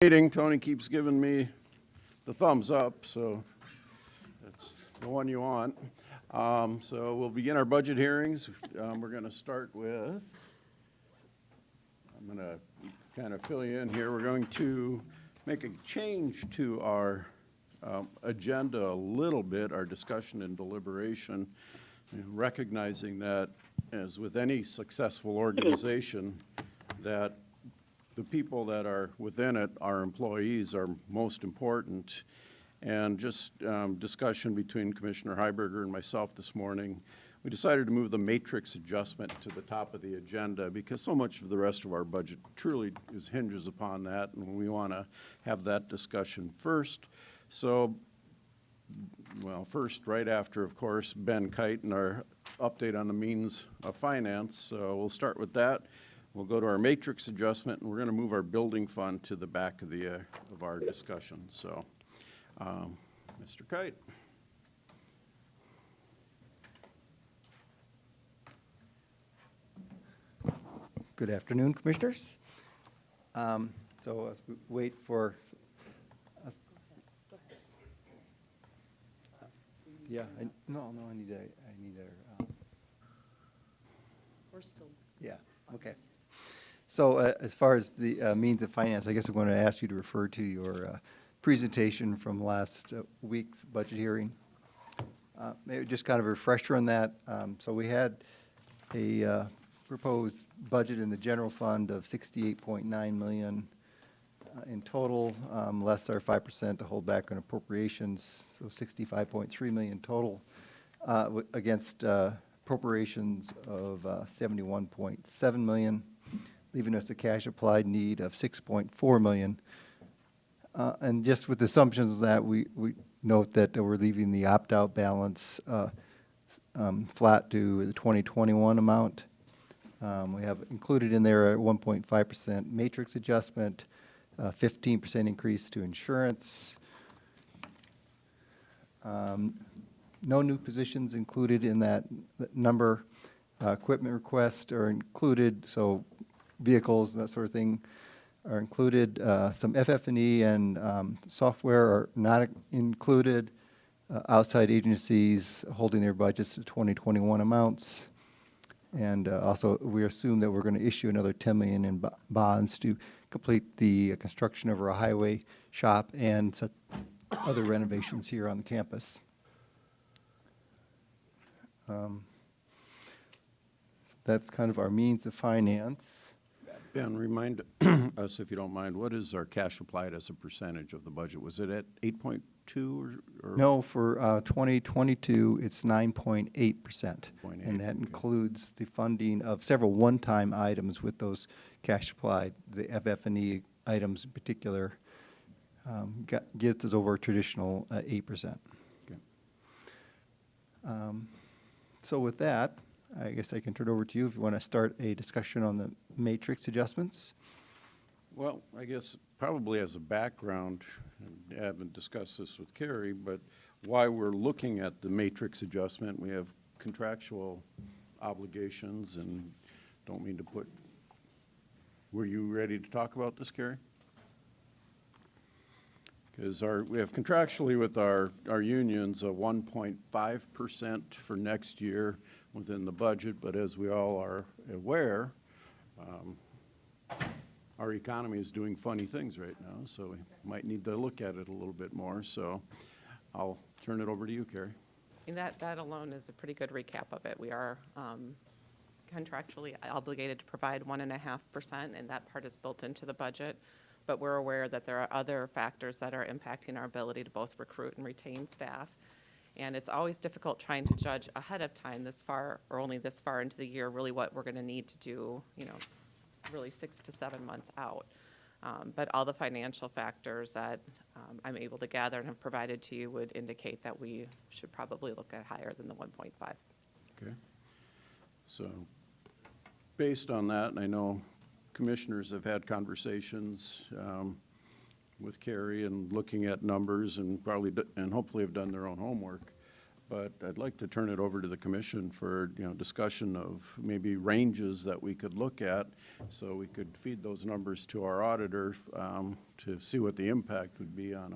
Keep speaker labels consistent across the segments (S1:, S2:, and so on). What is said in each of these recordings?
S1: Meeting. Tony keeps giving me the thumbs up, so that's the one you want. So we'll begin our budget hearings. We're going to start with, I'm going to kind of fill you in here. We're going to make a change to our agenda a little bit, our discussion and deliberation, recognizing that, as with any successful organization, that the people that are within it, our employees, are most important. And just discussion between Commissioner Heiberger and myself this morning, we decided to move the matrix adjustment to the top of the agenda because so much of the rest of our budget truly hinges upon that, and we want to have that discussion first. So, well, first, right after, of course, Ben Kite and our update on the means of finance. So we'll start with that. We'll go to our matrix adjustment, and we're going to move our building fund to the back of the of our discussion. So, Mr. Kite.
S2: Good afternoon, Commissioners. So as we wait for, yeah, I need a.
S3: We're still.
S2: Yeah. Okay. So as far as the means of finance, I guess I'm going to ask you to refer to your presentation from last week's budget hearing. Maybe just kind of a refresher on that. So we had a proposed budget in the general fund of $68.9 million in total, less our 5% to hold back on appropriations, so $65.3 million total, against appropriations of $71.7 million, leaving us a cash applied need of $6.4 million. And just with the assumptions that we note that we're leaving the opt-out balance flat to the 2021 amount. We have included in there a 1.5% matrix adjustment, 15% increase to insurance. No new positions included in that number. Equipment requests are included, so vehicles and that sort of thing are included. Some FF&E and software are not included. Outside agencies holding their budgets to 2021 amounts. And also, we assume that we're going to issue another $10 million in bonds to complete the construction of our highway shop and other renovations here on the campus. So that's kind of our means of finance.
S1: Ben, remind us, if you don't mind, what is our cash applied as a percentage of the budget? Was it at 8.2 or?
S2: No, for 2022, it's 9.8%. And that includes the funding of several one-time items with those cash applied. The FF&E items in particular gets us over a traditional 8%.
S1: Okay.
S2: So with that, I guess I can turn it over to you if you want to start a discussion on the matrix adjustments.
S1: Well, I guess probably as a background, and I haven't discussed this with Carrie, but why we're looking at the matrix adjustment, we have contractual obligations, and don't mean to put, were you ready to talk about this, Carrie? Because we have contractually with our unions a 1.5% for next year within the budget, but as we all are aware, our economy is doing funny things right now, so we might need to look at it a little bit more. So I'll turn it over to you, Carrie.
S3: And that alone is a pretty good recap of it. We are contractually obligated to provide 1.5%, and that part is built into the budget. But we're aware that there are other factors that are impacting our ability to both recruit and retain staff. And it's always difficult trying to judge ahead of time this far, or only this far into the year, really what we're going to need to do, really 6 to 7 months out. But all the financial factors that I'm able to gather and have provided to you would indicate that we should probably look at higher than the 1.5.
S1: Okay. So based on that, and I know commissioners have had conversations with Carrie and looking at numbers and hopefully have done their own homework. but I'd like to turn it over to the commission for, discussion of maybe ranges that we could look at, so we could feed those numbers to our auditor to see what the impact would be on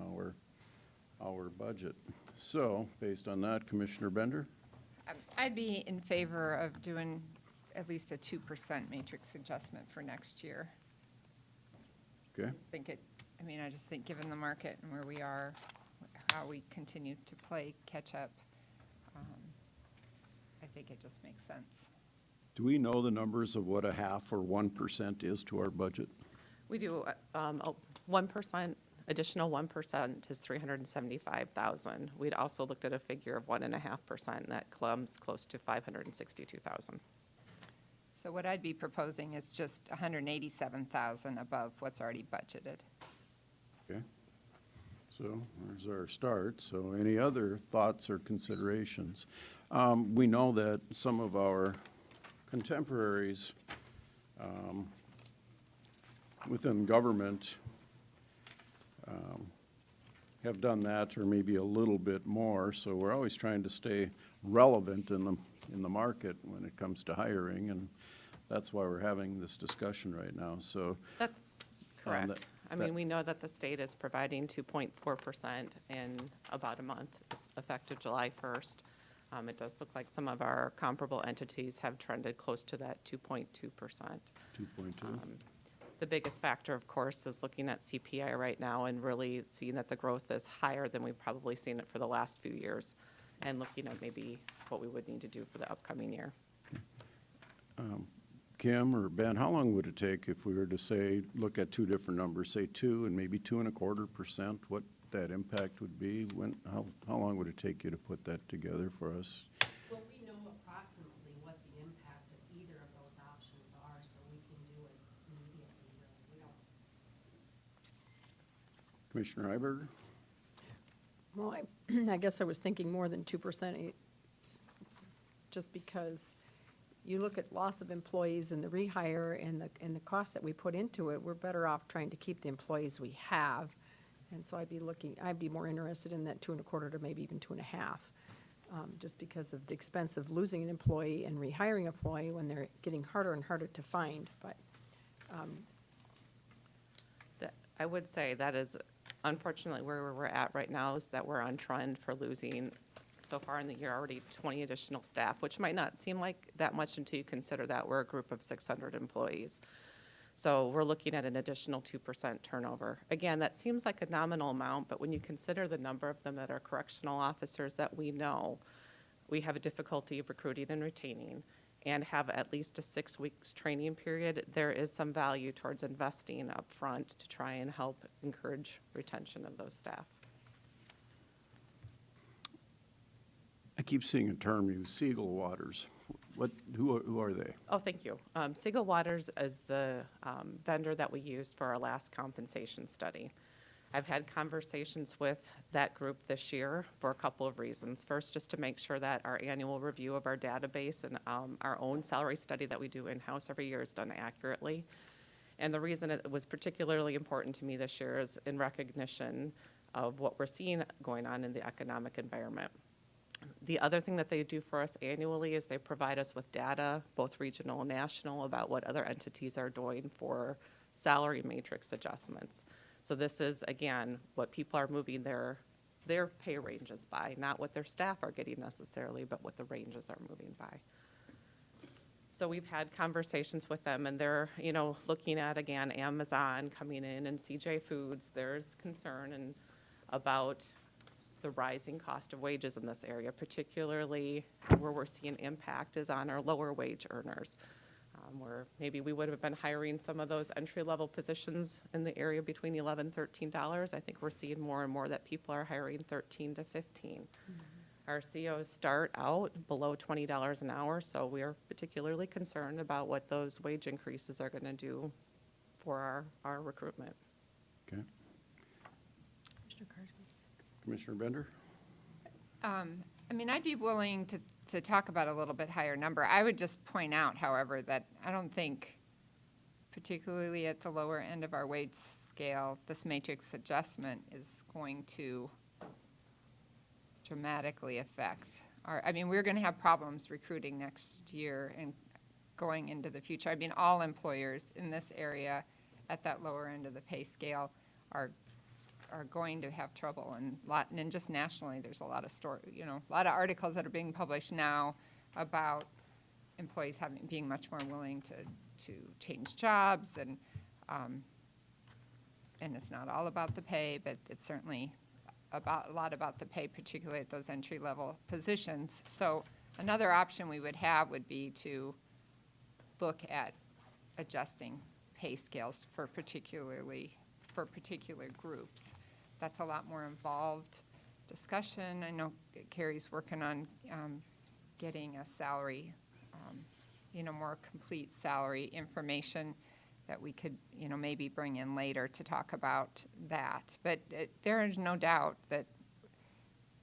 S1: our budget. So, based on that, Commissioner Bender?
S4: I'd be in favor of doing at least a 2% matrix adjustment for next year.
S1: Okay.
S4: I just think given the market and where we are, how we continue to play catch up, I think it just makes sense.
S1: Do we know the numbers of what a half or 1% is to our budget?
S3: We do, 1%, additional 1% is 375,000. We'd also looked at a figure of 1.5%, and that comes close to 562,000.
S4: So what I'd be proposing is just 187,000 above what's already budgeted.
S1: Okay. So there's our start. So any other thoughts or considerations? We know that some of our contemporaries within government have done that, or maybe a little bit more. So we're always trying to stay relevant in the market when it comes to hiring, and that's why we're having this discussion right now. So
S3: That's correct.
S1: that-
S3: We know that the state is providing 2.4% in about a month, effective July 1st. It does look like some of our comparable entities have trended close to that 2.2%.
S1: 2.2.
S3: The biggest factor, of course, is looking at CPI right now and really seeing that the growth is higher than we've probably seen it for the last few years, and looking at maybe what we would need to do for the upcoming year.
S1: Kim or Ben, how long would it take if we were to say, look at two different numbers, say 2 and maybe 2.25%, what that impact would be? How long would it take you to put that together for us?
S5: Well, we know approximately what the impact of either of those options are, so we can do it immediately, really. We don't.
S1: Commissioner Iberger?
S6: Well, I guess I was thinking more than 2%, just because you look at loss of employees and the rehire and the cost that we put into it, we're better off trying to keep the employees we have. And so I'd be more interested in that 2.25 to maybe even 2.5, just because of the expense of losing an employee and rehiring an employee when they're getting harder and harder to find. But
S3: I would say that is unfortunately where we're at right now, is that we're on trend for losing, so far in the year, already 20 additional staff, which might not seem like that much until you consider that we're a group of 600 employees. So we're looking at an additional 2% turnover. Again, that seems like a nominal amount, but when you consider the number of them that are correctional officers that we know, we have a difficulty of recruiting and retaining, and have at least a 6 weeks training period, there is some value towards investing up front to try and help encourage retention of those staff.
S1: I keep seeing a term used, Siegel Waters. Who are they?
S3: Oh, thank you. Siegel Waters is the vendor that we used for our last compensation study. I've had conversations with that group this year for a couple of reasons. First, just to make sure that our annual review of our database and our own salary study that we do in-house every year is done accurately. And the reason it was particularly important to me this year is in recognition of what we're seeing going on in the economic environment. The other thing that they do for us annually is they provide us with data, both regional and national, about what other entities are doing for salary matrix adjustments. So this is, again, what people are moving their pay ranges by, not what their staff are getting necessarily, but what the ranges are moving by. So we've had conversations with them, and they're, looking at, again, Amazon coming in and CJ Foods. There's concern about the rising cost of wages in this area, particularly where we're seeing impact is on our lower wage earners, where maybe we would have been hiring some of those entry-level positions in the area between $11 and $13. I think we're seeing more and more that people are hiring $13 to $15. Mm-hmm. Our COs start out below $20 an hour, so we are particularly concerned about what those wage increases are going to do for our recruitment.
S1: Okay. Commissioner Bender?
S4: I'd be willing to talk about a little bit higher number. I would just point out, however, that I don't think, particularly at the lower end of our wage scale, this matrix adjustment is going to dramatically affect our, I mean, we're going to have problems recruiting next year and going into the future. I mean, all employers in this area at that lower end of the pay scale are going to have trouble, and just nationally, there's a lot of a lot of articles that are being published now about employees being much more willing to change jobs, and it's not all about the pay, but it's certainly a lot about the pay, particularly at those entry-level positions. So another option we would have would be to look at adjusting pay scales for particular groups. That's a lot more involved discussion. I know Carrie's working on getting a salary, more complete salary information that we could, maybe bring in later to talk about that. But there is no doubt that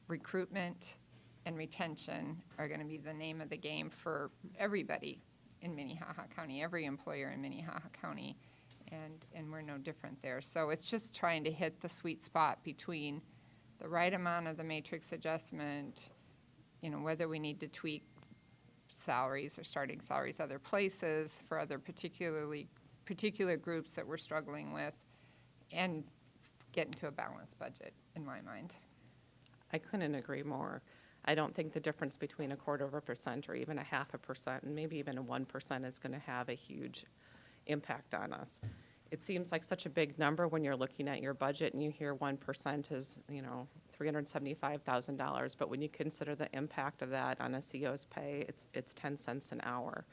S4: recruitment and retention are going to be the name of the game for everybody in Minnehaha County, every employer in Minnehaha County. And we're no different there. So it's just trying to hit the sweet spot between the right amount of the matrix adjustment, whether we need to tweak salaries or starting salaries other places for other particular groups that we're struggling with, and get into a balanced budget, in my mind.
S3: I couldn't agree more. I don't think the difference between 1/4% or even 0.5% and maybe even a 1% is going to have a huge impact on us. It seems like such a big number when you're looking at your budget and you hear 1% is, $375,000. But when you consider the impact of that on a CO's pay, it's 10 cents an hour.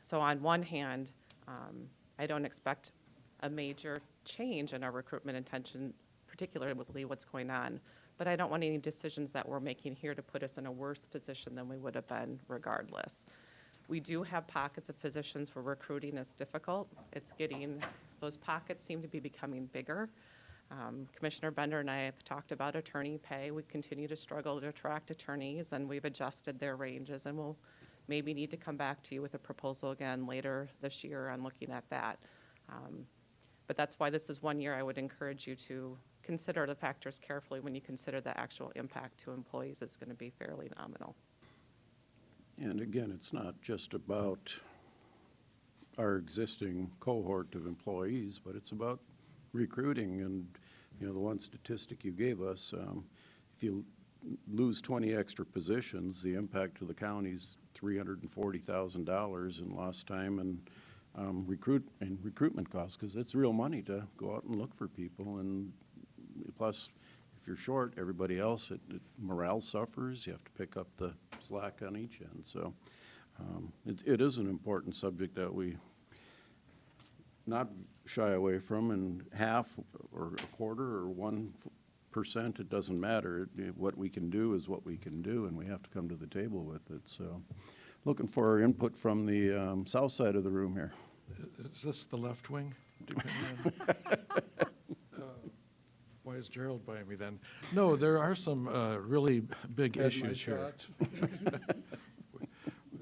S3: So on one hand, I don't expect a major change in our recruitment intention, particularly what's going on. But I don't want any decisions that we're making here to put us in a worse position than we would have been regardless. We do have pockets of positions where recruiting is difficult. Those pockets seem to be becoming bigger. Commissioner Bender and I have talked about attorney pay. We continue to struggle to attract attorneys, and we've adjusted their ranges, and we'll maybe need to come back to you with a proposal again later this year on looking at that. But that's why this is one year I would encourage you to consider the factors carefully when you consider the actual impact to employees is going to be fairly nominal.
S1: And again, it's not just about our existing cohort of employees, but it's about recruiting. And, the one statistic you gave us, if you lose 20 extra positions, the impact to the county's $340,000 in lost time and recruitment costs, because it's real money to go out and look for people. And plus, if you're short, everybody else, morale suffers. You have to pick up the slack on each end. So it is an important subject that we not shy away from, and half or a quarter or 1%, it doesn't matter. What we can do is what we can do, and we have to come to the table with it. So looking for our input from the south side of the room here.
S7: Is this the left wing? Why is Gerald by me then? No, there are some really big issues here.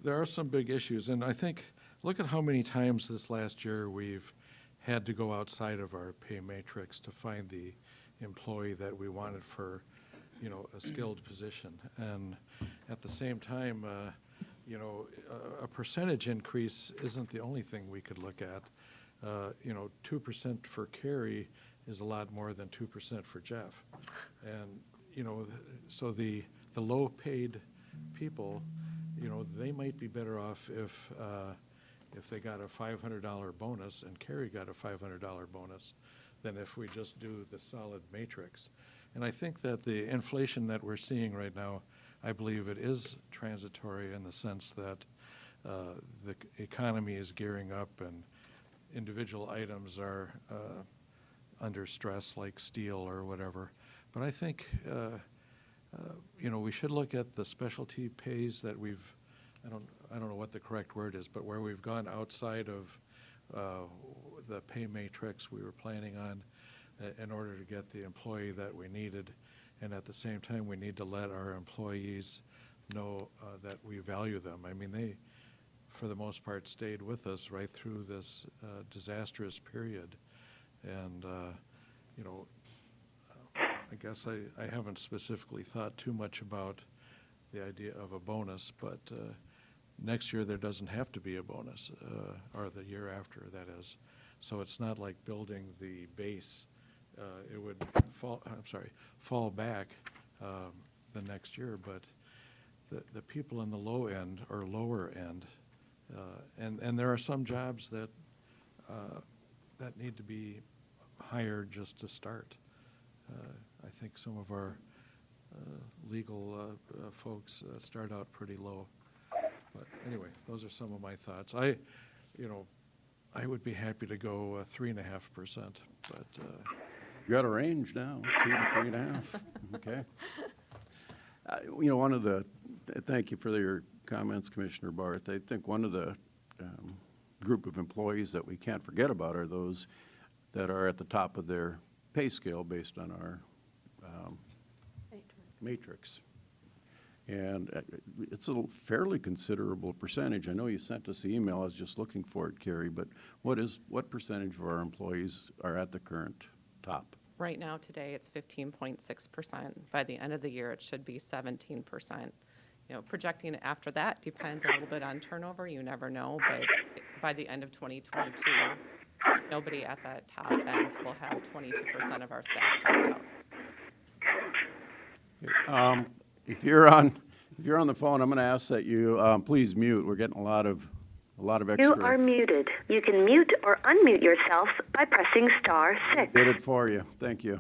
S7: There are some big issues, and I think, look at how many times this last year we've had to go outside of our pay matrix to find the employee that we wanted for, a skilled position. And at the same time, a percentage increase isn't the only thing we could look at. 2% for Carrie is a lot more than 2% for Jeff. And, so the low-paid people, they might be better off if they got a $500 bonus and Carrie got a $500 bonus than if we just do the solid matrix. And I think that the inflation that we're seeing right now, I believe it is transitory in the sense that the economy is gearing up and individual items are under stress, like steel or whatever. But I think, we should look at the specialty pays that we've, I don't know what the correct word is, but where we've gone outside of the pay matrix we were planning on in order to get the employee that we needed. And at the same time, we need to let our employees know that we value them. I mean, they, for the most part, stayed with us right through this disastrous period. And, I guess I haven't specifically thought too much about the idea of a bonus, but next year there doesn't have to be a bonus, or the year after, that is. So it's not like building the base. It would fall back the next year, but the people in the low end or lower end, and there are some jobs that need to be hired just to start. I think some of our legal folks start out pretty low. But anyway, those are some of my thoughts. I would be happy to go 3.5%, but
S1: You got a range now, 2 to 3.5. Okay. Thank you for your comments, Commissioner Barth. I think one of the group of employees that we can't forget about are those that are at the top of their pay scale based on our matrix. And it's a fairly considerable percentage. I know you sent us the email. I was just looking for it, Carrie, but what percentage of our employees are at the current top?
S3: Right now, today, it's 15.6%. By the end of the year, it should be 17%. Projecting after that depends a little bit on turnover. You never know, but by the end of 2022, nobody at that top end will have 22% of our staff topped out.
S1: If you're on the phone, I'm going to ask that you please mute. We're getting a lot of extra.
S8: You are muted. You can mute or unmute yourself by pressing *6.
S1: Did it for you. Thank you.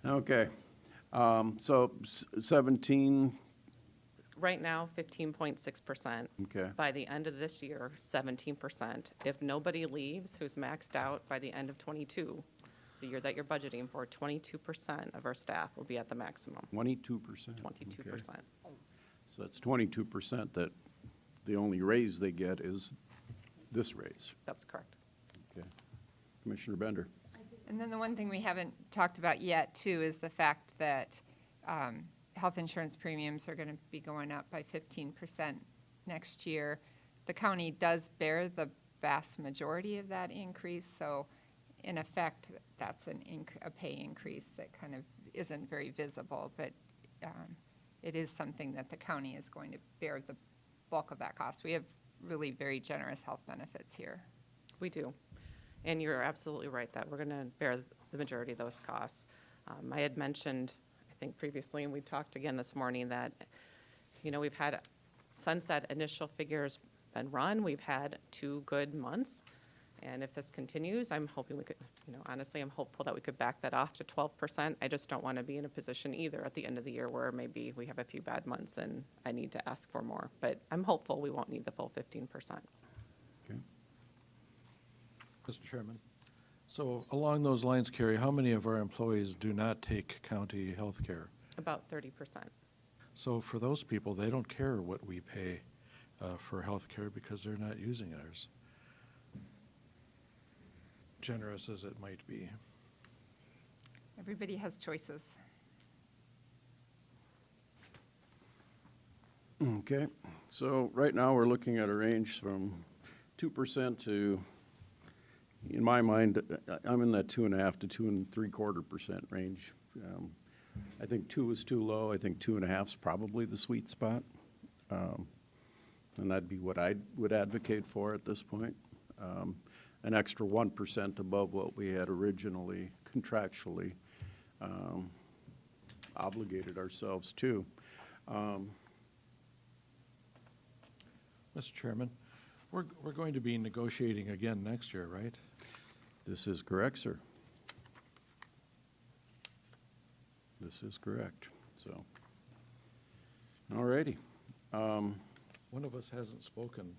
S1: Okay. So 17.
S3: Right now, 15.6%.
S1: Okay.
S3: By the end of this year, 17%. If nobody leaves who's maxed out by the end of 22, the year that you're budgeting for, 22% of our staff will be at the maximum.
S1: 22%.
S3: 22%.
S1: Okay. So that's 22% that the only raise they get is this raise.
S3: That's correct.
S1: Okay. Commissioner Bender.
S4: And then the one thing we haven't talked about yet, too, is the fact that health insurance premiums are going to be going up by 15% next year. The county does bear the vast majority of that increase, so in effect, that's a pay increase that kind of isn't very visible, but it is something that the county is going to bear the bulk of that cost. We have really very generous health benefits here.
S3: We do. And you're absolutely right that we're going to bear the majority of those costs. I had mentioned, I think previously, and we talked again this morning, that, we've had, since that initial figure's been run, we've had 2 good months. And if this continues, I'm hoping we could, honestly, I'm hopeful that we could back that off to 12%. I just don't want to be in a position either at the end of the year where maybe we have a few bad months and I need to ask for more. But I'm hopeful we won't need the full 15%.
S1: Okay.
S7: Mr. Chairman, so along those lines, Carrie, how many of our employees do not take county health care?
S3: About 30%.
S7: So for those people, they don't care what we pay for health care because they're not using ours, generous as it might be.
S4: Everybody has choices.
S1: Okay. So right now, we're looking at a range from 2% to, in my mind, I'm in that 2.5 to 2.75% range. I think 2 is too low. I think 2.5 is probably the sweet spot. And that'd be what I would advocate for at this point. An extra 1% above what we had originally contractually obligated ourselves to.
S7: Mr. Chairman, we're going to be negotiating again next year, right?
S1: This is correct, sir. This is correct. So, all righty.
S7: One of us hasn't spoken.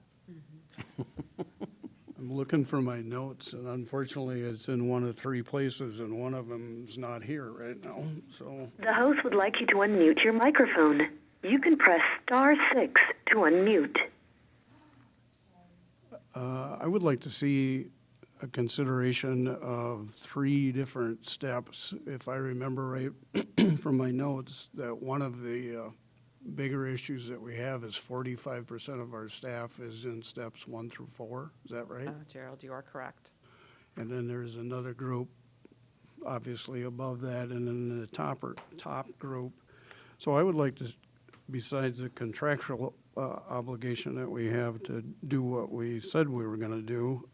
S9: I'm looking for my notes, and unfortunately, it's in one of 3 places, and one of them is not here right now, so.
S8: The host would like you to unmute your microphone. You can press *6 to unmute.
S9: I would like to see a consideration of 3 different steps. If I remember right from my notes, that one of the bigger issues that we have is 45% of our staff is in steps 1 through 4. Is that right?
S3: Gerald, you are correct.
S9: And then there's another group obviously above that, and then the top group. So I would like to, besides the contractual obligation that we have to do what we said we were gonna do,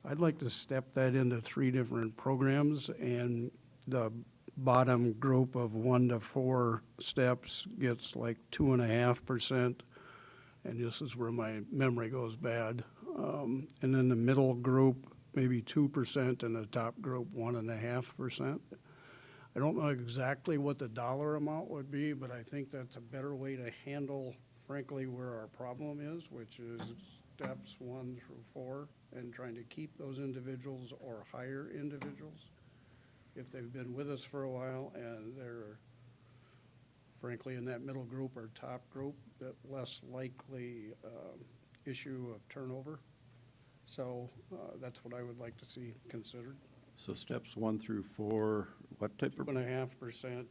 S9: I'd like to step that into 3 different programs, and the bottom group of 1 to 4 steps gets like 2.5%, and this is where my memory goes bad. And then the middle group, maybe 2%, and the top group, 1.5%. I don't know exactly what the dollar amount would be, but I think that's a better way to handle, frankly, where our problem is, which is steps 1 through 4, and trying to keep those individuals or hire individuals. If they've been with us for a while and they're, frankly, in that middle group or top group, that less likely issue of turnover. So that's what I would like to see considered.
S1: So steps 1 through 4, what type of?
S9: 2.5%,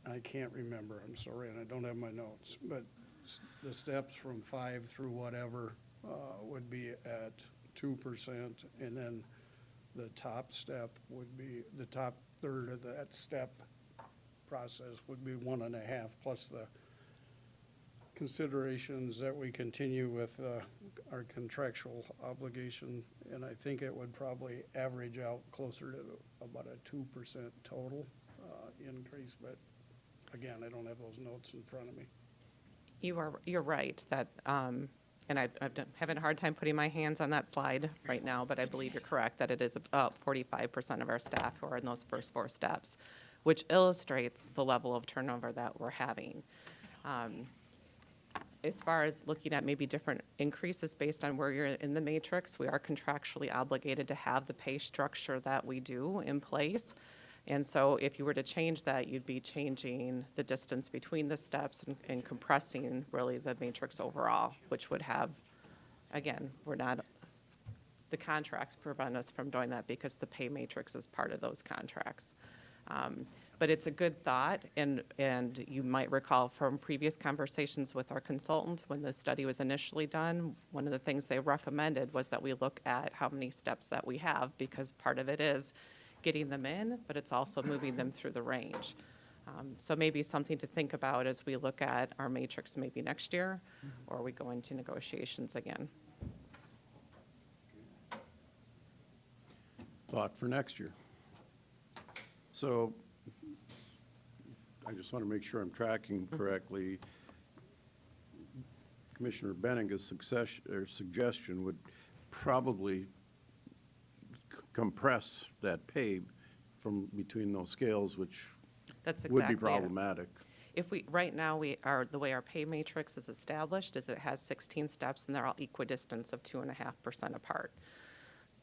S9: I can't remember, I'm sorry, and I don't have my notes, but the steps from 5 through whatever would be at 2%, and then the top step would be, the top third of that step process would be 1.5, plus the considerations that we continue with our contractual obligation, and I think it would probably average out closer to about a 2% total increase, but again, I don't have those notes in front of me.
S3: You're right that, and I'm having a hard time putting my hands on that slide right now, but I believe you're correct that it is about 45% of our staff who are in those first 4 steps, which illustrates the level of turnover that we're having. As far as looking at maybe different increases based on where you're in the matrix, we are contractually obligated to have the pay structure that we do in place. And so if you were to change that, you'd be changing the distance between the steps and compressing really the matrix overall, which would have, again, the contracts prevent us from doing that because the pay matrix is part of those contracts. But it's a good thought, and you might recall from previous conversations with our consultant, when the study was initially done, one of the things they recommended was that we look at how many steps that we have, because part of it is getting them in, but it's also moving them through the range. So maybe something to think about as we look at our matrix maybe next year, or we go into negotiations again.
S1: Thought for next year. So I just want to make sure I'm tracking correctly. Commissioner Benninga's suggestion would probably compress that pay from between those scales, which
S3: That's
S1: would
S3: exactly
S1: be
S3: it.
S1: problematic.
S3: If right now the way our pay matrix is established is it has 16 steps and they're all equidistance of 2.5% apart.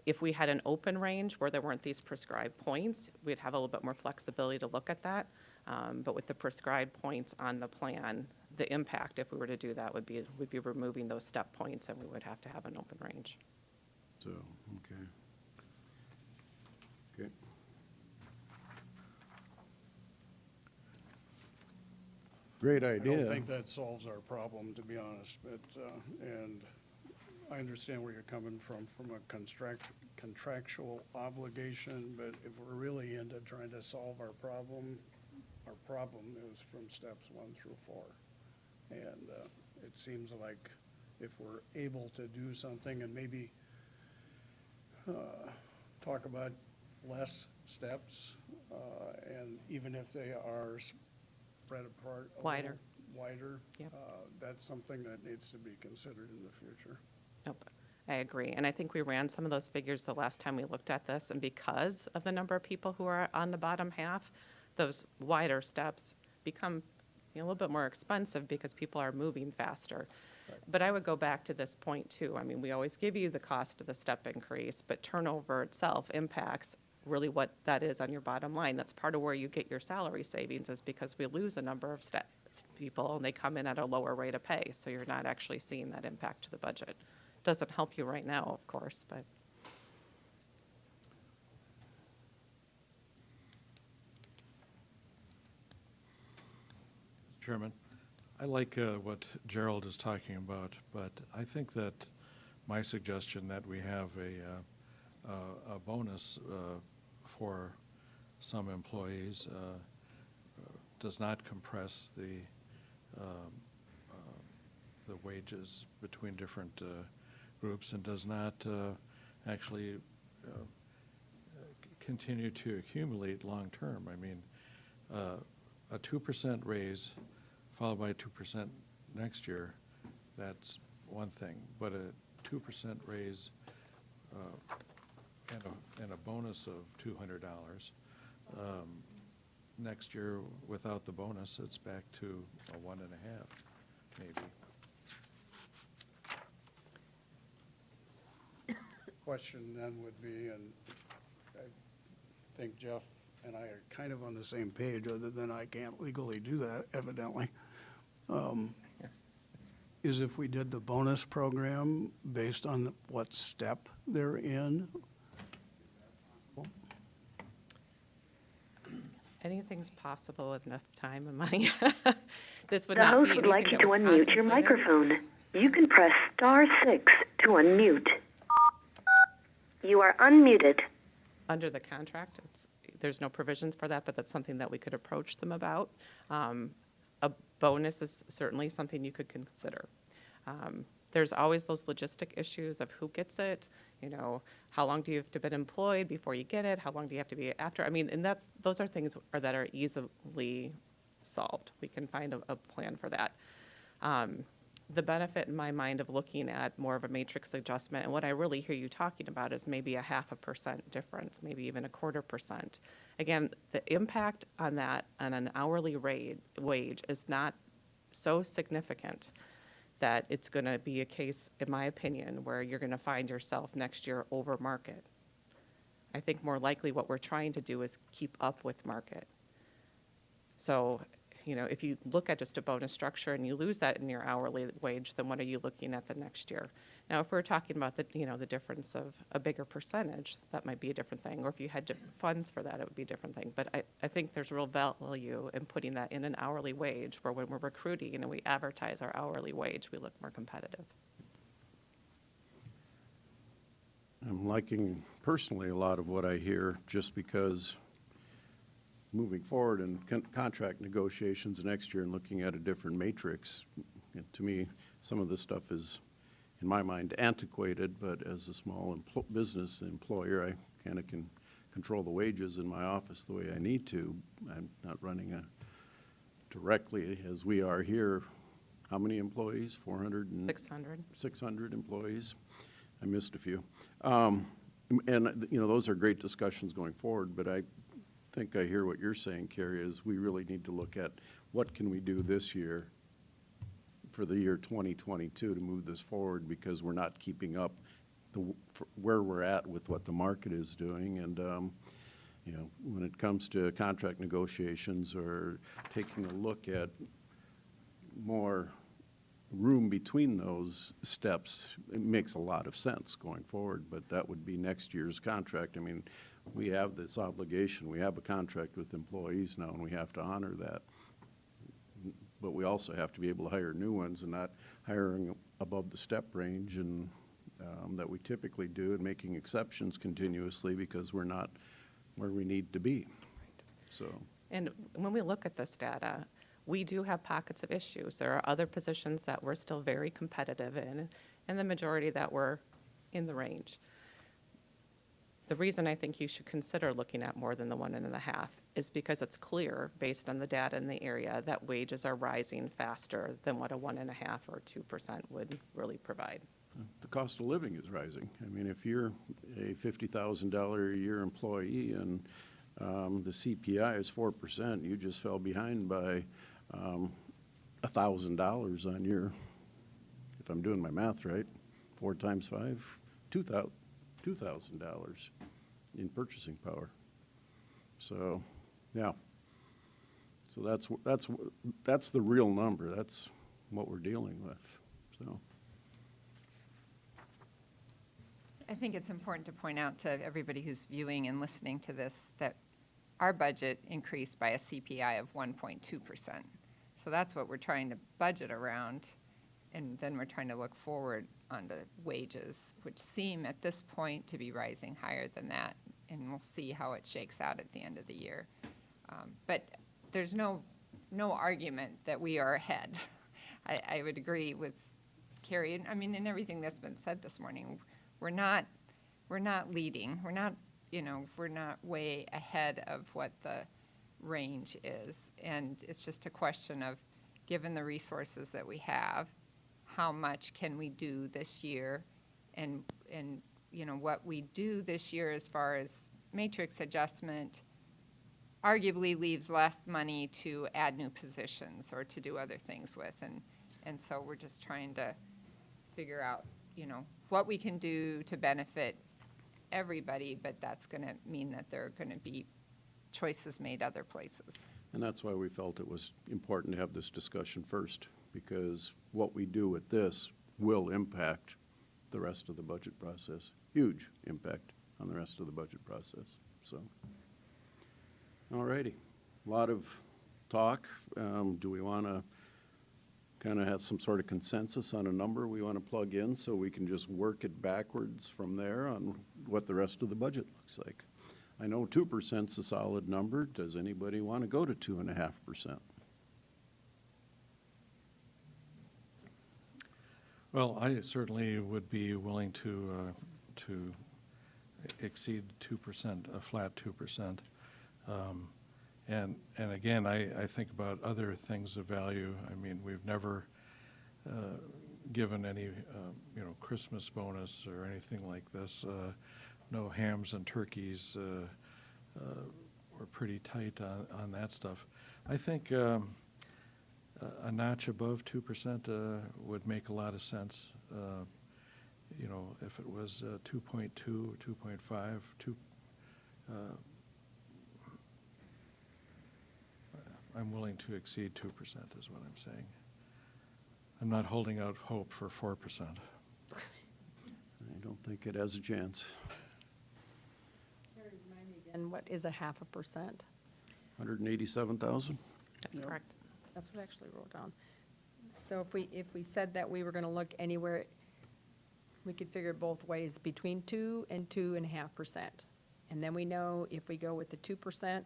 S3: If we had an open range where there weren't these prescribed points, we'd have a little bit more flexibility to look at that. But with the prescribed points on the plan, the impact, if we were to do that, would be removing those step points, and we would have to have an open range.
S1: So, okay. Okay. Great
S9: I
S1: idea.
S9: don't think that solves our problem, to be honest, but, and I understand where you're coming from a contractual obligation, but if we're really into trying to solve our problem is from steps 1 through 4. And it seems like if we're able to do something and maybe talk about less steps, and even if they are spread apart a little wider,
S3: Yep.
S9: that's something that needs to be considered in the future.
S3: Nope, I agree. And I think we ran some of those figures the last time we looked at this, and because of the number of people who are on the bottom half, those wider steps become a little bit more expensive because people are moving faster.
S9: Right.
S3: But I would go back to this point too. I mean, we always give you the cost of the step increase, but turnover itself impacts really what that is on your bottom line. That's part of where you get your salary savings, is because we lose a number of people and they come in at a lower rate of pay. So you're not actually seeing that impact to the budget. Doesn't help you right now, of course, but.
S7: Chairman, I like what Gerald is talking about, but I think that my suggestion that we have a bonus for some employees, does not compress the wages between different groups, and does not actually continue to accumulate long-term. I mean, a 2% raise followed by 2% next year, that's one thing, but a 2% raise and a bonus of $200. Next year, without the bonus, it's back to a 1.5, maybe.
S9: Question then would be, and I think Jeff and I are kind of on the same page, other than I can't legally do that, evidently, is if we did the bonus program based on what step they're in.
S3: Anything's possible with enough time and money. This would
S8: The
S3: not be
S8: host would like you
S3: anything
S8: to
S3: that was
S8: unmute your
S3: contemplated.
S8: microphone. You can press *6 to unmute. You are unmuted.
S3: Under the contract, there's no provisions for that, but that's something that we could approach them about. A bonus is certainly something you could consider. There's always those logistic issues of who gets it, how long do you have to be employed before you get it, how long do you have to be after? I mean, and those are things that are easily solved. We can find a plan for that. The benefit in my mind of looking at more of a matrix adjustment, and what I really hear you talking about is maybe a 0.5% difference, maybe even 0.25%. Again, the impact on that on an hourly wage is not so significant that it's going to be a case, in my opinion, where you're going to find yourself next year over market. I think more likely what we're trying to do is keep up with market. So, if you look at just a bonus structure and you lose that in your hourly wage, then what are you looking at the next year? Now, if we're talking about the difference of a bigger percentage, that might be a different thing. Or if you had funds for that, it would be a different thing. But I think there's real value in putting that in an hourly wage, where when we're recruiting and we advertise our hourly wage, we look more competitive.
S1: I'm liking personally a lot of what I hear, just because moving forward in contract negotiations next year and looking at a different matrix, to me, some of this stuff is, in my mind, antiquated, but as a small business employer, I kind of can control the wages in my office the way I need to. I'm not running directly as we are here. How many employees? 400 and
S3: 600.
S1: 600 employees. I missed a few. Those are great discussions going forward, but I think I hear what you're saying, Carrie, is we really need to look at what can we do this year for the year 2022 to move this forward, because we're not keeping up where we're at with what the market is doing. And, when it comes to contract negotiations or taking a look at more room between those steps, it makes a lot of sense going forward, but that would be next year's contract. I mean, we have this obligation. We have a contract with employees now, and we have to honor that. But we also have to be able to hire new ones and not hiring above the step range and that we typically do, and making exceptions continuously because we're not where we need to be. So.
S3: And when we look at this data, we do have pockets of issues. There are other positions that we're still very competitive in, and the majority that we're in the range. The reason I think you should consider looking at more than the 1.5 is because it's clear, based on the data in the area, that wages are rising faster than what a 1.5 or 2% would really provide.
S1: The cost of living is rising. I mean, if you're a $50,000 a year employee and the CPI is 4%, you just fell behind by $1,000 on your, if I'm doing my math right, 4 times 5, $2,000 in purchasing power. So, yeah. So that's the real number. That's what we're dealing with. So.
S4: I think it's important to point out to everybody who's viewing and listening to this that our budget increased by a CPI of 1.2%. So that's what we're trying to budget around, and then we're trying to look forward on the wages, which seem at this point to be rising higher than that. and we'll see how it shakes out at the end of the year. But there's no argument that we are ahead. I would agree with Carrie, and I mean, in everything that's been said this morning. We're not leading. We're not, we're not way ahead of what the range is. And it's just a question of, given the resources that we have, how much can we do this year? And what we do this year as far as matrix adjustment arguably leaves less money to add new positions or to do other things with. And so we're just trying to figure out, what we can do to benefit everybody, but that's going to mean that there are going to be choices made other places.
S1: And that's why we felt it was important to have this discussion first, because what we do with this will impact the rest of the budget process. Huge impact on the rest of the budget process, so. All righty, a lot of talk. Do we want to kind of have some sort of consensus on a number we want to plug in so we can just work it backwards from there on what the rest of the budget looks like? I know 2% is a solid number. Does anybody want to go to 2.5%?
S7: Well, I certainly would be willing to exceed 2%, a flat 2%. And again, I think about other things of value. I mean, we've never given any, Christmas bonus or anything like this. No hams and turkeys. We're pretty tight on that stuff. I think a notch above 2% would make a lot of sense. If it was 2.2, 2.5, 2. I'm willing to exceed 2% is what I'm saying. I'm not holding out hope for 4%.
S1: I don't think it has a chance.
S6: And what is 0.5%?
S1: 187,000?
S3: That's correct.
S6: That's what I actually wrote down. So if we said that we were going to look anywhere, we could figure it both ways, between 2 and 2.5%. And then we know if we go with the 2%,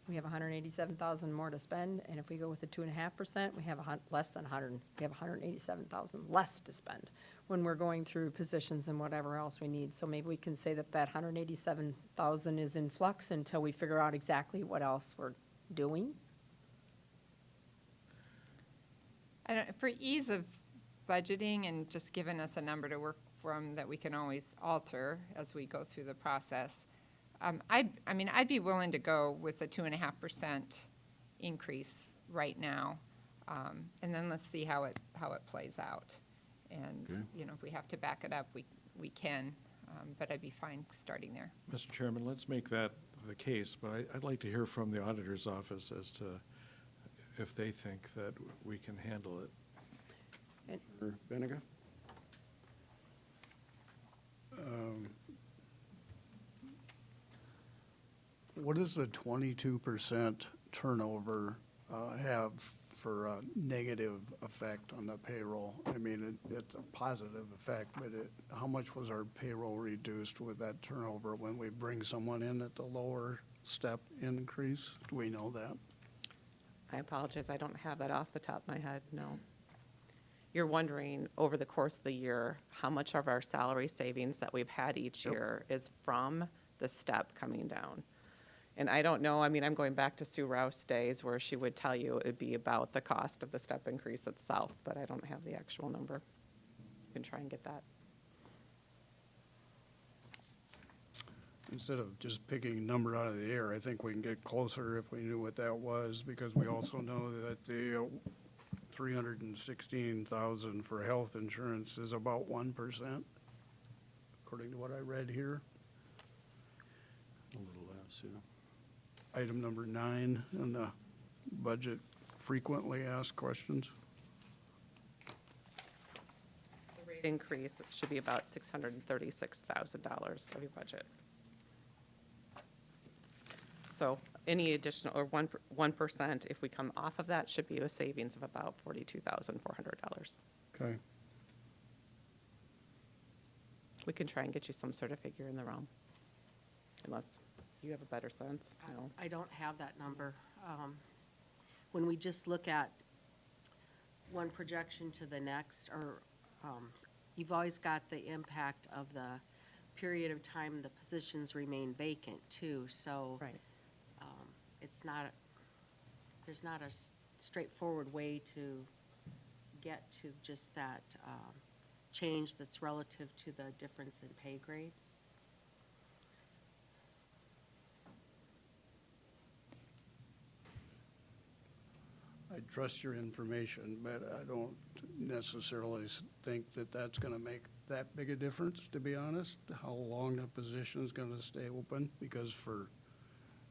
S6: we have 187,000 more to spend, and if we go with the 2.5%, we have less than 100. We have 187,000 less to spend when we're going through positions and whatever else we need. So maybe we can say that 187,000 is in flux until we figure out exactly what else we're doing.
S4: For ease of budgeting and just giving us a number to work from that we can always alter as we go through the process, I'd be willing to go with a 2.5% increase right now, and then let's see how it plays out. And
S1: Okay.
S4: if we have to back it up, we can, but I'd be fine starting there.
S7: Mr. Chairman, let's make that the case, but I'd like to hear from the auditor's office as to if they think that we can handle it.
S1: Or Benega?
S9: What does the 22% turnover have for a negative effect on the payroll? I mean, it's a positive effect, but how much was our payroll reduced with that turnover when we bring someone in at the lower step increase? Do we know that?
S3: I apologize, I don't have that off the top of my head, no. You're wondering, over the course of the year, how much of our salary savings that we've had each year is from the step coming down? And I don't know, I mean, I'm going back to Sue Rouse days where she would tell you it would be about the cost of the step increase itself, but I don't have the actual number. You can try and get that.
S9: Instead of just picking a number out of the air, I think we can get closer if we knew what that was, because we also know that the 316,000 for health insurance is about 1%, according to what I read here.
S1: A little less, yeah.
S9: Item number 9 in the budget, frequently asked questions.
S3: The rate increase should be about $636,000 of your budget. So any additional, or 1%, if we come off of that, should be a savings of about $42,400.
S9: Okay.
S3: We can try and get you some sort of figure in the realm. unless you have a better sense, no.
S5: I don't have that number. When we just look at one projection to the next, or you've always got the impact of the period of time the positions remain vacant too, so.
S3: Right.
S5: It's not, there's not a straightforward way to get to just that change that's relative to the difference in pay grade.
S9: I trust your information, but I don't necessarily think that that's going to make that big a difference, to be honest, how long the position is going to stay open, because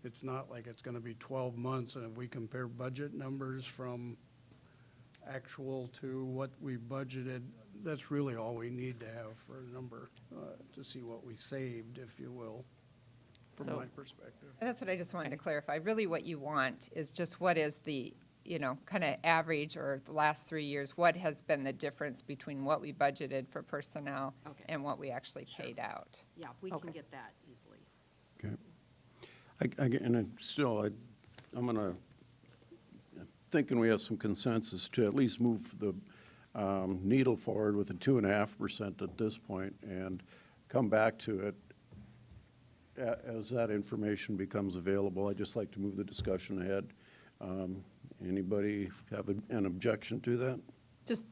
S9: it's not like it's going to be 12 months, and if we compare budget numbers from actual to what we budgeted, that's really all we need to have for a number, to see what we saved, if you will, from
S3: So-
S9: my perspective.
S4: That's what I just wanted to clarify. Really what you want is just what is the, kind of average or the last 3 years, what has been the difference between what we budgeted for personnel
S5: Okay.
S4: and what we actually paid out?
S5: Yeah, we can
S3: Okay.
S5: get that easily.
S1: Okay. I'm gonna, thinking we have some consensus to at least move the needle forward with the 2.5% at this point and come back to it as that information becomes available. I'd just like to move the discussion ahead. Anybody have an objection to that?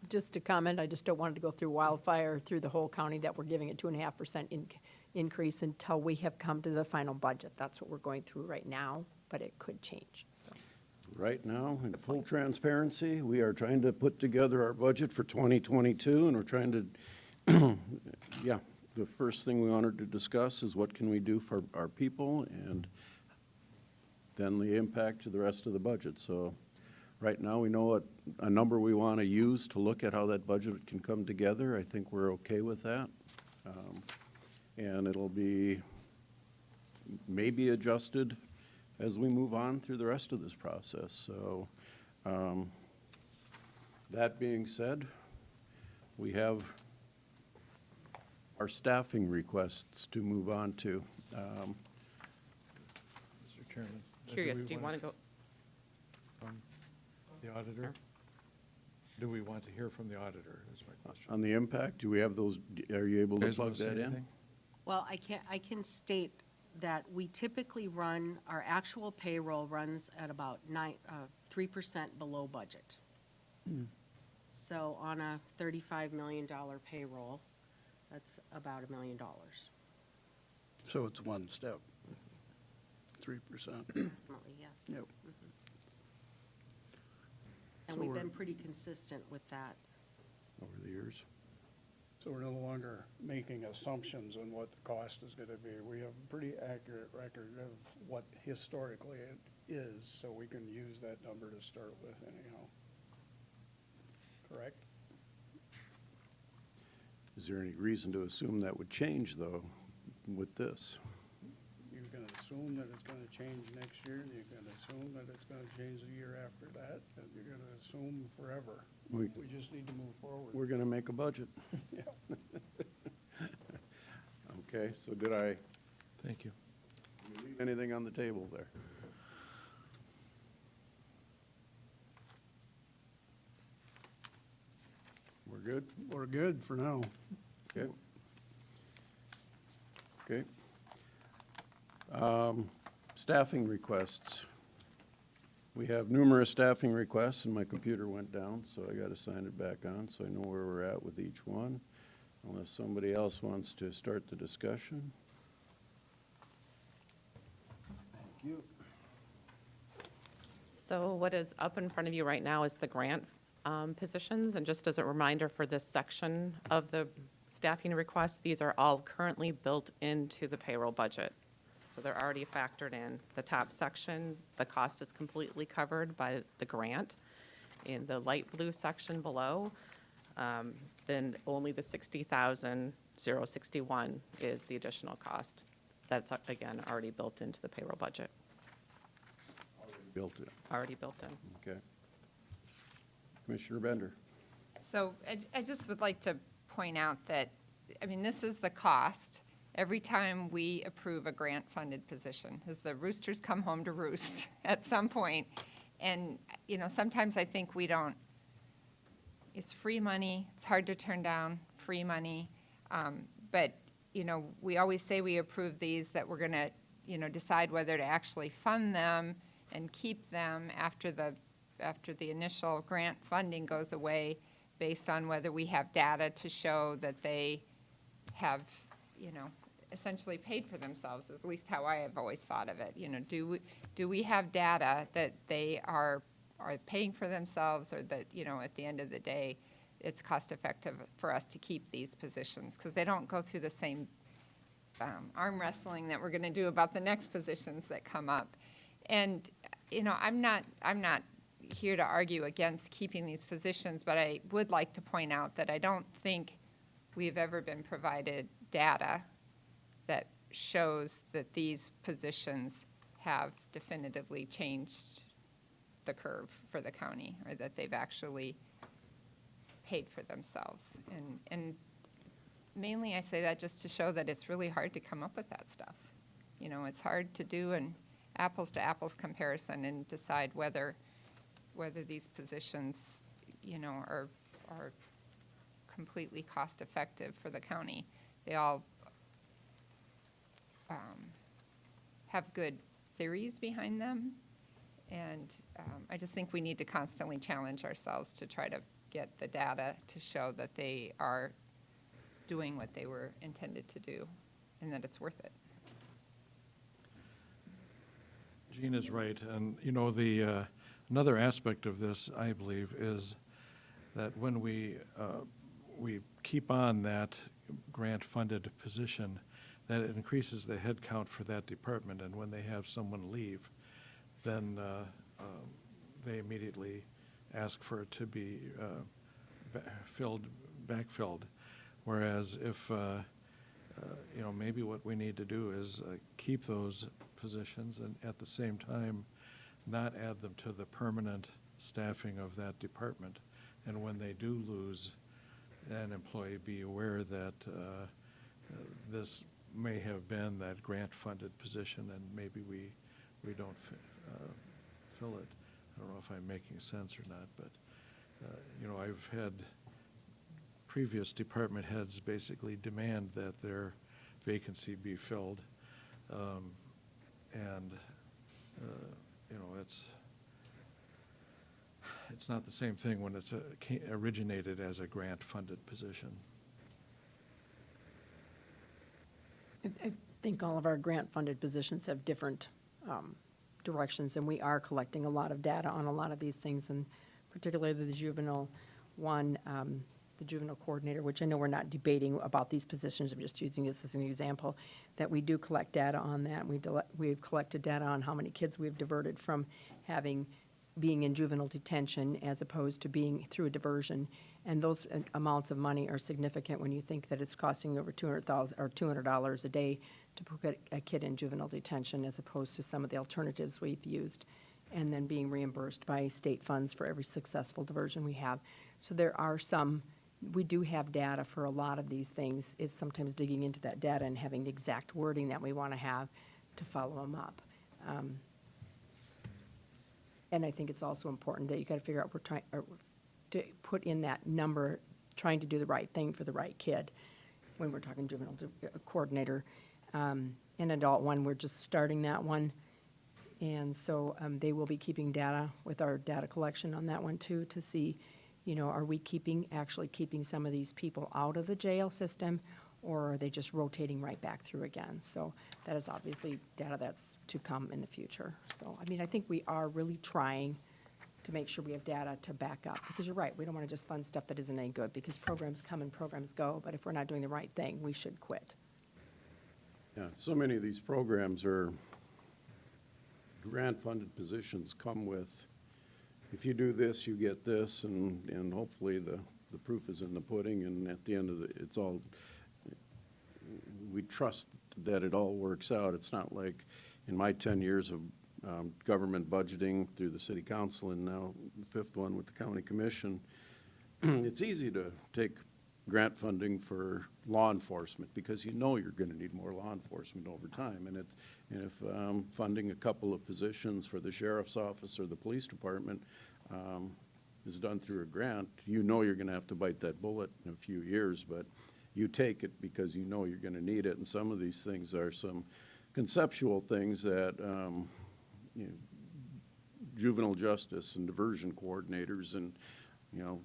S6: Just to comment, I just don't want it to go through wildfire through the whole county that we're giving a 2.5% increase until we have come to the final budget. That's what we're going through right now, but it could change, so.
S1: Right now, in full transparency, we are trying to put together our budget for 2022, and we're trying to, yeah, the first thing we wanted to discuss is what can we do for our people, and then the impact to the rest of the budget. So right now, we know what a number we want to use to look at how that budget can come together. I think we're okay with that. And it'll be maybe adjusted as we move on through the rest of this process. So that being said, we have our staffing requests to move on to.
S7: Mr. Chairman.
S3: Curious, do you want to go?
S7: From the auditor? Do we want to hear from the auditor, is my question.
S1: On the impact, do we have those, are you able to
S7: Guys
S1: plug
S7: wanna say
S1: that in?
S7: anything?
S5: Well, I can state that we typically run, our actual payroll runs at about 3% below budget. So on a $35 million payroll, that's about $1 million.
S9: So it's one step, 3%.
S5: Approximately, yes.
S9: Yep.
S5: And
S9: So
S5: we've
S9: we're-
S5: been pretty consistent with that.
S1: Over the years?
S9: So we're no longer making assumptions on what the cost is going to be. We have a pretty accurate record of what historically it is, so we can use that number to start with anyhow. Correct?
S1: Is there any reason to assume that would change, though, with this?
S9: You can assume that it's going to change next year, and you can assume that it's going to change the year after that, and you're going to assume forever.
S1: We-
S9: We just need to move forward.
S1: We're going to make a budget.
S9: Yeah.
S1: Okay, so did I
S7: Thank you.
S1: leave anything on the table there? We're good?
S9: We're good for now.
S1: Okay. Okay. Staffing requests. We have numerous staffing requests, and my computer went down, so I got to sign it back on, so I know where we're at with each one, unless somebody else wants to start the discussion. Thank you.
S3: So what is up in front of you right now is the grant positions, and just as a reminder for this section of the staffing request, these are all currently built into the payroll budget. So they're already factored in. The top section, the cost is completely covered by the grant. In the light blue section below, then only the $60,061 is the additional cost. That's, again, already built into the payroll budget,
S1: Built it,
S3: already built in.
S1: okay. Commissioner Bender.
S4: So I just would like to point out that, this is the cost, every time we approve a grant-funded position, as the roosters come home to roost at some point. And, sometimes I think we don't, it's free money, it's hard to turn down free money. But, we always say we approve these, that we're gonna, decide whether to actually fund them and keep them after the initial grant funding goes away, based on whether we have data to show that they have, essentially paid for themselves, is at least how I have always thought of it. Do we have data that they are paying for themselves, or that, at the end of the day, it's cost effective for us to keep these positions, because they don't go through the same arm wrestling that we're going to do about the next positions that come up. And, I'm not here to argue against keeping these positions, but I would like to point out that I don't think we've ever been provided data that shows that these positions have definitively changed the curve for the county, or that they've actually paid for themselves. And mainly I say that just to show that it's really hard to come up with that stuff. It's hard to do an apples to apples comparison and decide whether these positions, are completely cost effective for the county. They all have good theories behind them, and I just think we need to constantly challenge ourselves to try to get the data to show that they are doing what they were intended to do, and that it's worth it.
S7: Jean is right, and the another aspect of this, I believe, is that when we keep on that grant-funded position, that it increases the head count for that department, and when they have someone leave, then they immediately ask for it to be backfilled. Whereas if, maybe what we need to do is keep those positions, and at the same time, not add them to the permanent staffing of that department. And when they do lose an employee, be aware that this may have been that grant-funded position, and maybe we don't fill it. I don't know if I'm making sense or not, but I've had previous department heads basically demand that their vacancy be filled, and it's not the same thing when it's originated as a grant-funded position.
S6: I think all of our grant-funded positions have different directions, and we are collecting a lot of data on a lot of these things, and particularly the juvenile one, the juvenile coordinator, which I know we're not debating about these positions, I'm just using this as an example, that we do collect data on that. We've collected data on how many kids we've diverted from being in juvenile detention as opposed to being through a diversion. And those amounts of money are significant when you think that it's costing over $200,000 or $200 a day to put a kid in juvenile detention, as opposed to some of the alternatives we've used, and then being reimbursed by state funds for every successful diversion we have. So there are we do have data for a lot of these things. It's sometimes digging into that data and having the exact wording that we want to have to follow them up. And I think it's also important that you got to figure out, we're trying to put in that number, trying to do the right thing for the right kid. When we're talking juvenile coordinator, an adult one, we're just starting that one. And so they will be keeping data with our data collection on that one too, to see, are we actually keeping some of these people out of the jail system, or are they just rotating right back through again? So that is obviously data that's to come in the future. So, I think we are really trying to make sure we have data to back up, because you're right, we don't want to just fund stuff that isn't any good, because programs come and programs go, but if we're not doing the right thing, we should quit.
S1: Yeah, so many of these programs are grant-funded positions come with, if you do this, you get this, and hopefully the proof is in the pudding, and at the end of it's all, we trust that it all works out. It's not like in my 10 years of government budgeting through the city council, and now the 5th one with the county commission, it's easy to take grant funding for law enforcement, because you know you're gonna need more law enforcement over time. And if funding a couple of positions for the sheriff's office or the police department is done through a grant, you know you're gonna have to bite that bullet in a few years, but you take it because you know you're gonna need it. And some of these things are some conceptual things that, you know, juvenile justice and diversion coordinators and, you know,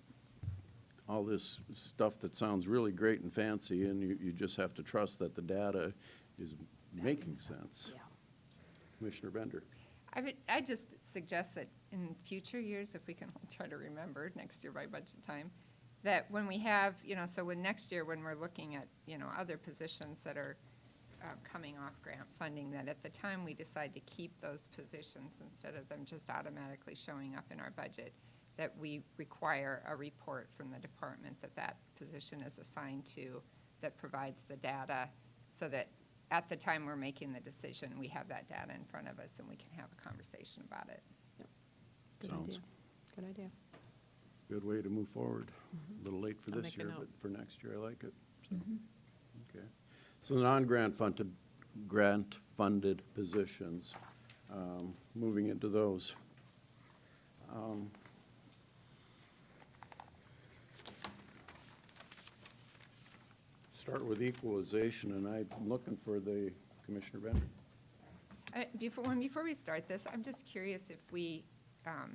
S1: all this stuff that sounds really great and fancy, and you just have to trust that the data is making sense.
S5: Yeah.
S1: Commissioner Bender.
S4: I just suggest that in future years, if we can try to remember next year by budget time, that when we have, you know, so when next year, when we're looking at, you know, other positions that are coming off grant funding, that at the time we decide to keep those positions instead of them just automatically showing up in our budget, that we require a report from the department that that position is assigned to, that provides the data, so that at the time we're making the decision, we have that data in front of us and we can have a conversation about it.
S6: Good
S1: Sounds-
S6: idea. Good idea.
S1: Good way to move forward. A little late for
S3: I'll
S1: this
S3: make a
S1: year,
S3: note.
S1: but for next year, I like it. So, okay. So non-grant grant-funded positions, moving into those. Start with equalization, and I'm looking for the Commissioner Bender.
S4: Before we start this, I'm just curious if we, I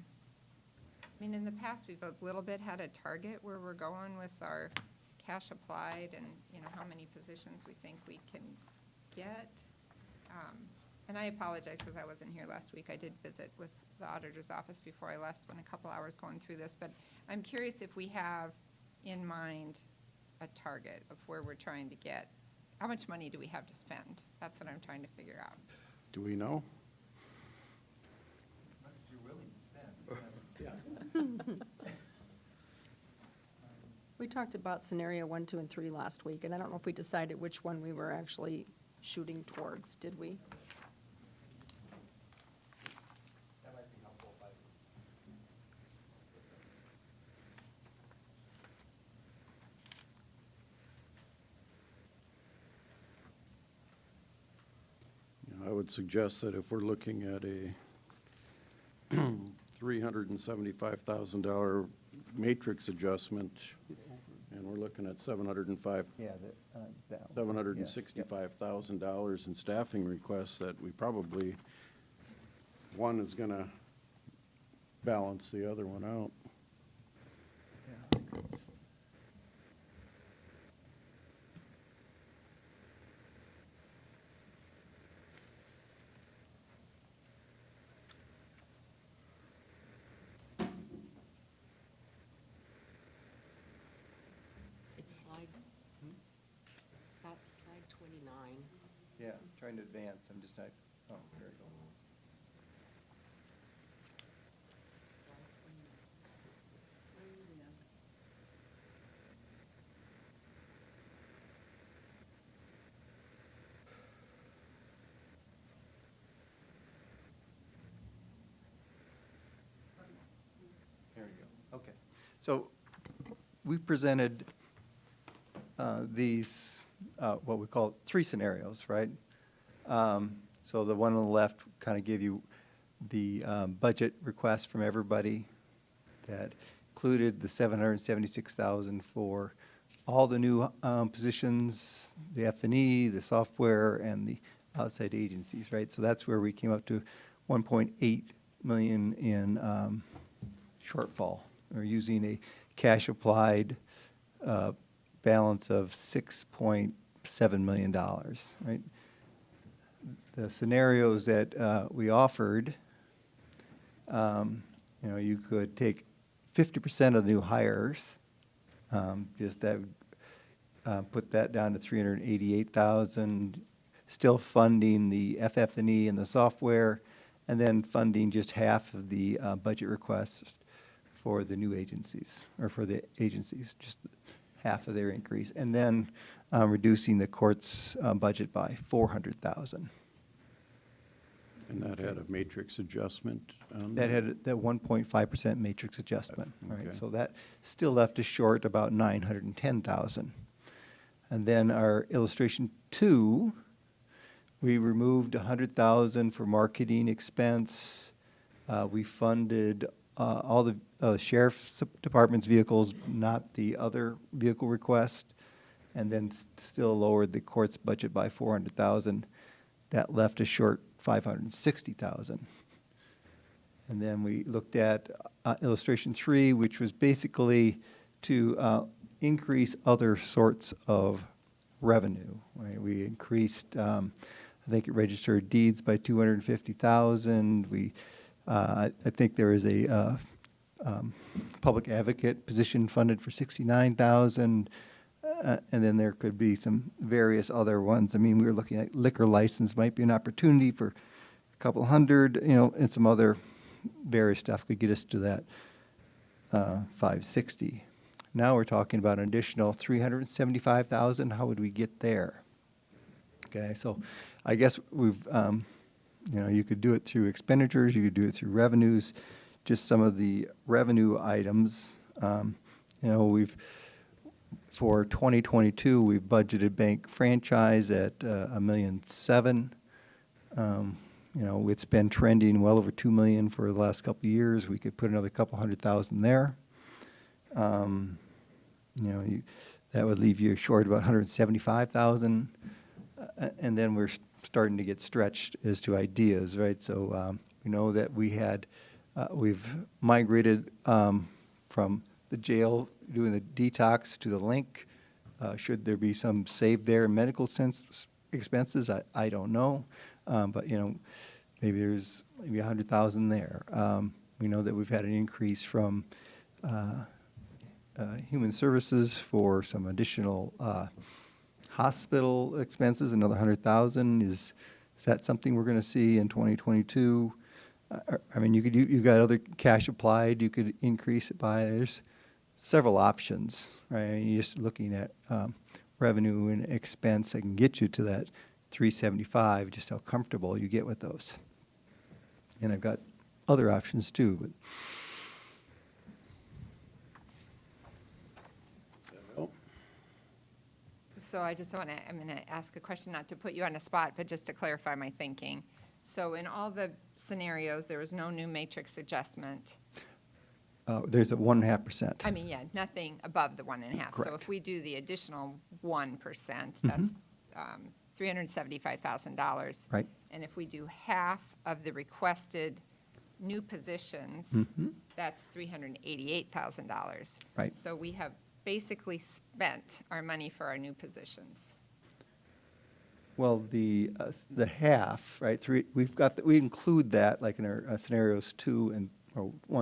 S4: mean, in the past, we've a little bit had a target where we're going with our cash applied and, you know, how many positions we think we can get. And I apologize because I wasn't here last week. I did visit with the auditor's office before I left, spent a couple hours going through this. But I'm curious if we have in mind a target of where we're trying to get. How much money do we have to spend? That's what I'm trying to figure out.
S1: Do we know?
S6: We talked about scenario 1, 2, and 3 last week, and I don't know if we decided which one we were actually shooting towards, did we?
S2: That might be helpful if I.
S1: You know, I would suggest that if we're looking at a $375,000 matrix adjustment, and we're looking at
S2: Yeah, that one.
S1: $765,000 in staffing requests, that we probably, one is gonna balance the other one out.
S5: It's slide 29.
S2: Yeah, trying to advance, I'm just not, oh, there we go. There we go, okay. So we presented these, what we call 3 scenarios, right? So the one on the left kind of give you the budget request from everybody that included the $776,000 for all the new positions, the F&E, the software, and the outside agencies, right? So that's where we came up to 1.8 million in shortfall. We're using a cash applied balance of $6.7 million, right? The scenarios that we offered, you know, you could take 50% of the new hires, just that, put that down to 388,000, still funding the FF&E and the software, and then funding just half of the budget requests for the new agencies, or for the agencies, just half of their increase, and then reducing the court's budget by 400,000.
S1: And that had a matrix adjustment on
S2: That had that 1.5% matrix adjustment, right?
S1: Okay.
S2: So that still left us short about 910,000. And then our illustration 2, we removed 100,000 for marketing expense. We funded all the sheriff's department's vehicles, not the other vehicle request, and then still lowered the court's budget by 400,000. That left us short 560,000. And then we looked at illustration 3, which was basically to increase other sorts of revenue. Right? We increased, I think, registered deeds by 250,000. I think there is a public advocate position funded for 69,000. And then there could be some various other ones. I mean, we were looking at liquor license might be an opportunity for a couple hundred, and some other various stuff could get us to that 560. Now we're talking about an additional 375,000. How would we get there? Okay, so I guess we've, you could do it through expenditures, you could do it through revenues. Just some of the revenue items, for 2022, we've budgeted bank franchise at $1.7 million. It's been trending well over $2 million for the last couple of years. We could put another couple 100,000 there. That would leave you short about 175,000. And then we're starting to get stretched as to ideas, right? So we know that we've migrated from the jail doing the detox to the link. Should there be some save there in medical expenses? I don't know. But, maybe there's maybe 100,000 there. We know that we've had an increase from human services for some additional hospital expenses, another 100,000. Is that something we're going to see in 2022? I mean, you've got other cash applied. You could increase it by. There's several options, right? I mean, you're just looking at revenue and expense. I can get you to that 375. Just how comfortable you get with those. And I've got other options too, but.
S4: So I'm going to ask a question, not to put you on the spot, but just to clarify my thinking. So in all the scenarios, there was no new matrix adjustment.
S2: There's a 1.5%.
S4: I mean, yeah, nothing above the 1.5. So
S2: Correct.
S4: if we do the additional 1%, that's $375,000.
S2: Right.
S4: And if we do half of the requested new positions, that's $388,000.
S2: Right.
S4: So we have basically spent our money for our new positions.
S2: Well, the half, right? We include that like in our scenarios 1,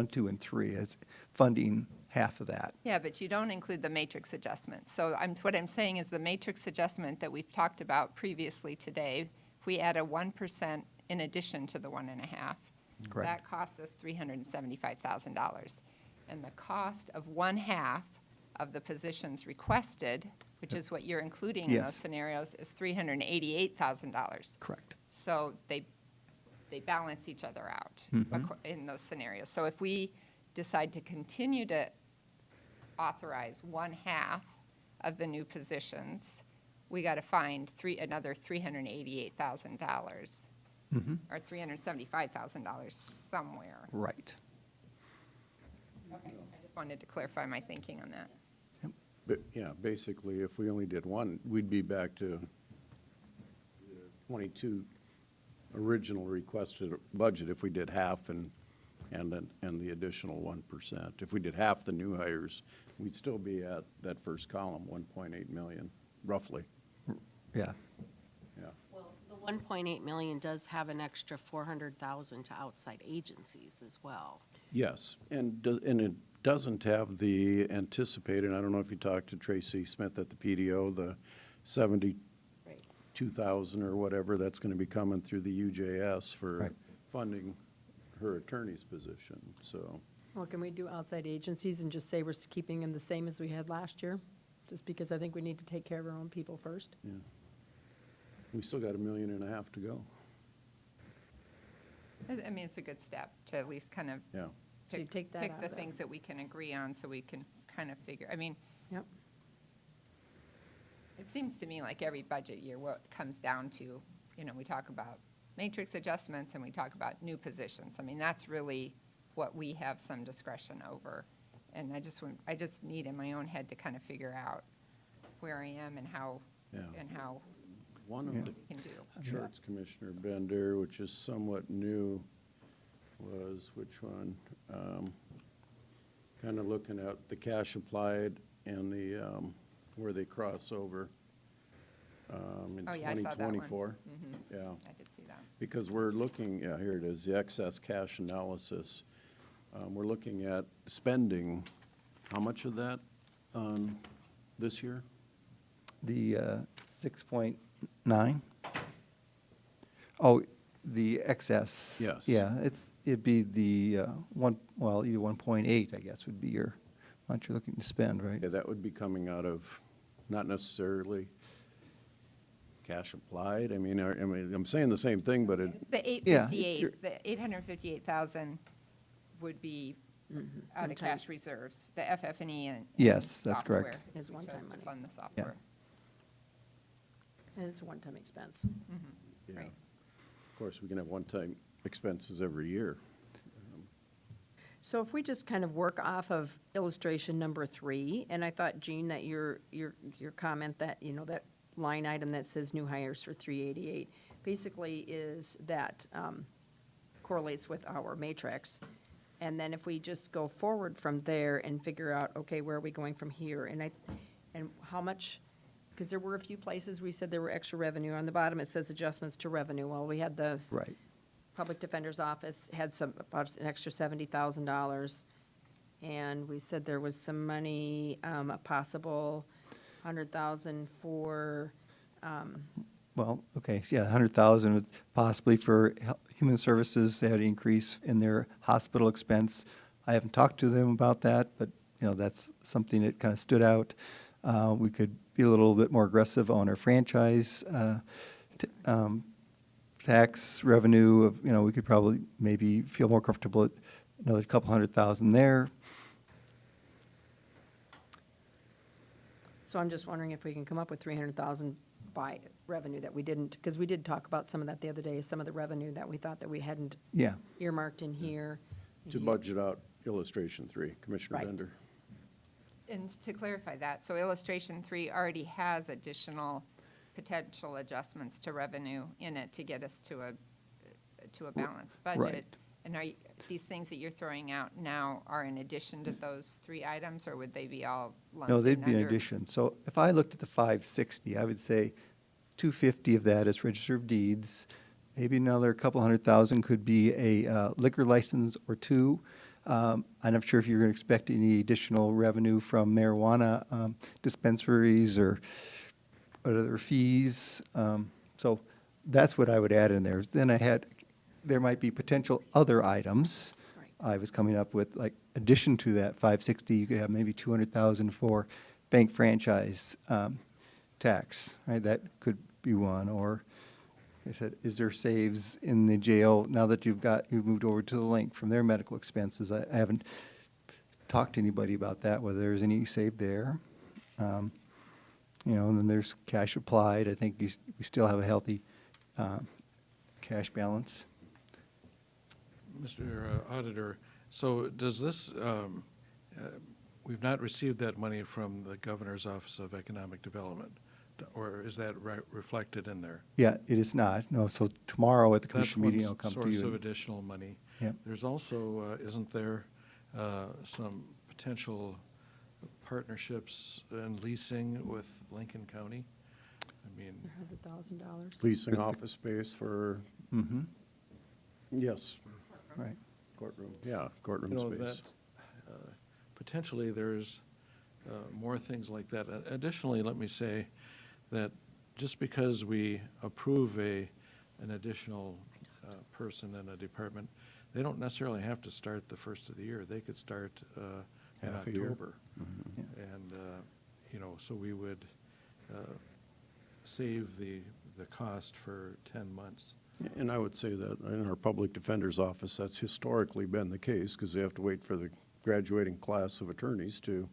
S2: 2, and 3 as funding half of that.
S4: Yeah, but you don't include the matrix adjustment. So what I'm saying is the matrix adjustment that we've talked about previously today, if we add a 1% in addition to the 1.5,
S2: Correct.
S4: that costs us $375,000. And the cost of 1/2 of the positions requested, which is what you're including in those
S2: Yes.
S4: scenarios, is $388,000.
S2: Correct.
S4: So they balance each other out in those scenarios. So if we decide to continue to authorize 1/2 of the new positions, we got to find another $388,000 or $375,000 somewhere.
S2: Right.
S4: Okay, I just wanted to clarify my thinking on that.
S1: But, yeah, basically, if we only did one, we'd be back to the 22 original requested budget if we did half and the additional 1%. If we did half the new hires, we'd still be at that first column, 1.8 million, roughly.
S2: Yeah.
S1: Yeah.
S5: Well, the 1.8 million does have an extra 400,000 to outside agencies as well.
S1: Yes, and it doesn't have the anticipated, I don't know if you talked to Tracy Smith at the PDO, the 72,000 or whatever that's going to be coming through the UJS for
S2: Right.
S1: funding her attorney's position, so.
S6: Well, can we do outside agencies and just say we're keeping them the same as we had last year? Just because I think we need to take care of our own people first.
S1: Yeah. We still got $1.5 million to go.
S4: I mean, it's a good step to at least kind of
S1: Yeah.
S6: So you take that
S4: pick
S6: out
S4: the
S6: of that.
S4: things that we can agree on so we can kind of figure, I mean,
S6: Yep.
S4: it seems to me like every budget year, what it comes down to, you know, we talk about matrix adjustments and we talk about new positions. I mean, that's really what we have some discretion over. And I just need in my own head to kind of figure out where I am and how,
S1: Yeah.
S4: and how
S1: One
S2: Yeah.
S1: of the
S4: we can do.
S1: charts, Commissioner Bender, which is somewhat new, was which one? Kind of looking at the cash applied and the, where they cross over in
S4: Oh, yeah, I saw that one.
S1: 2024. Yeah,
S4: I did see that.
S1: because we're looking, yeah, here it is, the excess cash analysis. We're looking at spending, how much of that this year?
S2: The 6.9? Oh, the excess.
S1: Yes.
S2: Yeah, it'd be the either 1.8, I guess, would be your amount you're looking to spend, right?
S1: Yeah, that would be coming out of, not necessarily cash applied. I mean, I'm saying the same thing, but it,
S4: The
S2: Yeah,
S4: 858, the 858,000 would be out of
S6: One-time.
S4: cash reserves, the FF&E and
S2: Yes, that's correct.
S4: software.
S6: Is
S4: We
S6: one-time
S4: chose to
S6: money.
S4: fund the software.
S6: And it's a one-time expense.
S1: yeah.
S4: Right.
S1: Of course, we can have one-time expenses every year.
S6: So if we just kind of work off of illustration number 3, and I thought, Jean, that your comment that, you know, that line item that says new hires for 388, basically is that correlates with our matrix. And then if we just go forward from there and figure out, okay, where are we going from here? And how much, because there were a few places we said there were extra revenue. On the bottom, it says adjustments to revenue. Well, we had the
S2: Right.
S6: Public Defender's Office had about an extra $70,000. And we said there was some money, a possible 100,000 for,
S2: Well, okay, so yeah, 100,000 would possibly for Human Services. They had an increase in their hospital expense. I haven't talked to them about that, but, you know, that's something that kind of stood out. We could be a little bit more aggressive on our franchise tax revenue of, you know, we could probably maybe feel more comfortable at another couple 100,000 there.
S6: so I'm just wondering if we can come up with 300,000 by revenue that we didn't, because we did talk about some of that the other day, some of the revenue that we thought that we hadn't
S2: Yeah,
S6: earmarked in here.
S1: To budget out illustration 3, Commissioner
S6: Right.
S1: Bender.
S4: And to clarify that, so illustration 3 already has additional potential adjustments to revenue in it to get us to a balanced budget.
S2: Right.
S4: And these things that you're throwing out now are in addition to those 3 items, or would they be all lumped in
S2: no, they'd be in
S4: under-
S2: addition. So if I looked at the 560, I would say 250 of that is register of deeds. Maybe another couple 100,000 could be a liquor license or 2. I'm not sure if you're going to expect any additional revenue from marijuana dispensaries or other fees. So that's what I would add in there. Then there might be potential other items.
S6: Right.
S2: I was coming up with, like, addition to that 560, you could have maybe 200,000 for bank franchise tax, right? That could be one. Or, like I said, is there saves in the jail now that you've moved over to the link from their medical expenses? I haven't talked to anybody about that, whether there's any save there. You know, and then there's cash applied. I think we still have a healthy cash balance.
S7: Mr. Auditor, so does this, we've not received that money from the Governor's Office of Economic Development, or is that reflected in there?
S2: Yeah, it is not. No, so tomorrow at the
S7: That's
S2: commission
S7: one
S2: meeting, I'll come to
S7: source
S2: you.
S7: of additional money.
S2: Yep.
S7: There's also, isn't there some potential partnerships and leasing with Lincoln County? I mean,
S6: $100,000.
S1: Leasing office space for,
S2: Mm-hmm,
S1: yes,
S2: right.
S1: courtroom, yeah,
S7: you
S1: courtroom
S7: know,
S1: space.
S7: that, potentially there's more things like that. Additionally, let me say that just because we approve an additional person in a department, they don't necessarily have to start the first of the year. They could start in
S1: Half a year.
S7: October. And, you know, so we would save the the cost for 10 months.
S1: And I would say that in our public defender's office, that's historically been the case, because they have to wait for the graduating class of attorneys to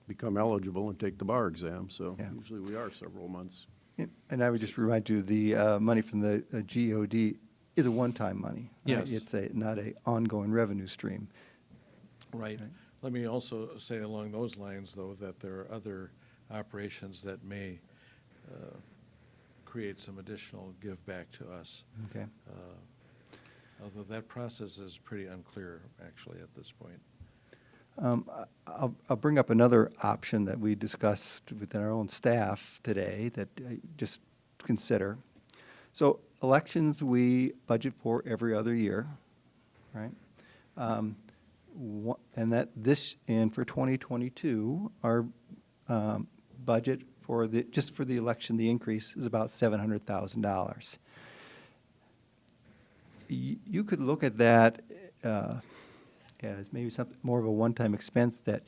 S1: become eligible and take the bar exam, so
S2: Yeah.
S1: usually we are several months.
S2: And I would just remind you, the money from the GOD is a one-time money. right?
S7: Yes.
S2: It's not a ongoing revenue stream.
S7: Right. Let me also say along those lines, though, that there are other operations that may create some additional give back to us.
S2: Okay.
S7: Although that process is pretty unclear, actually, at this point.
S2: I'll bring up another option that we discussed within our own staff today that just consider. So elections, we budget for every other year, right? And for 2022, our budget for just for the election, the increase is about $700,000. You could look at that as maybe something more of a one-time expense that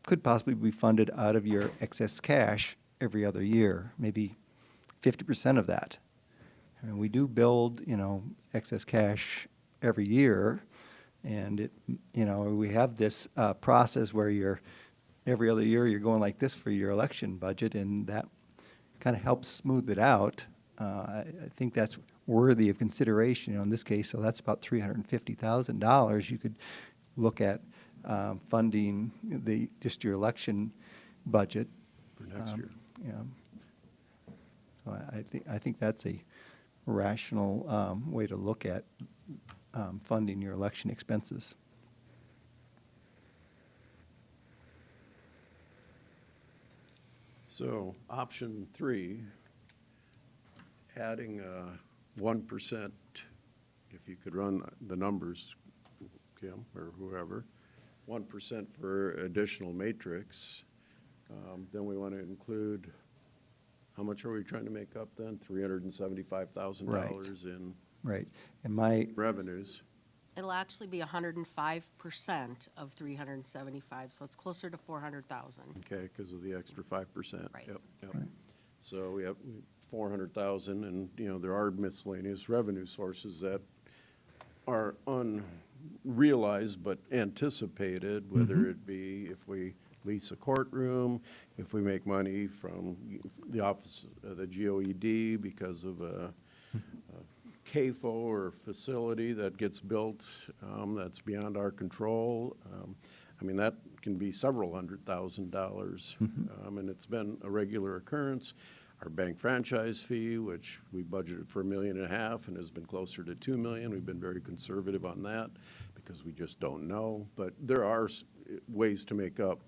S2: could possibly be funded out of your excess cash every other year, maybe 50% of that. And we do build, excess cash every year, and we have this process where every other year you're going like this for your election budget, and that kind of helps smooth it out. I think that's worthy of consideration, in this case. So that's about $350,000 you could look at funding just your election budget
S1: For next year.
S2: Yeah. So I think that's a rational way to look at funding your election expenses.
S1: So, option 3, adding 1%, if you could run the numbers, Kim, or whoever, 1% for additional matrix. Then we want to include, how much are we trying to make up then? $375,000 in
S2: Right. And my,
S1: revenues.
S5: It'll actually be 105% of 375, so it's closer to 400,000.
S1: Okay, because of the extra 5%.
S5: Right.
S1: Yep, yep.
S2: Right.
S1: So we have 400,000, and, there are miscellaneous revenue sources that are unrealized but anticipated, whether it be if we lease a courtroom, if we make money from the office, the GOED because of a CAFO or facility that gets built that's beyond our control. That can be several $100,000, and it's been a regular occurrence. Our bank franchise fee, which we budgeted for $1.5 million and has been closer to $2 million. We've been very conservative on that because we just don't know. But there are ways to make up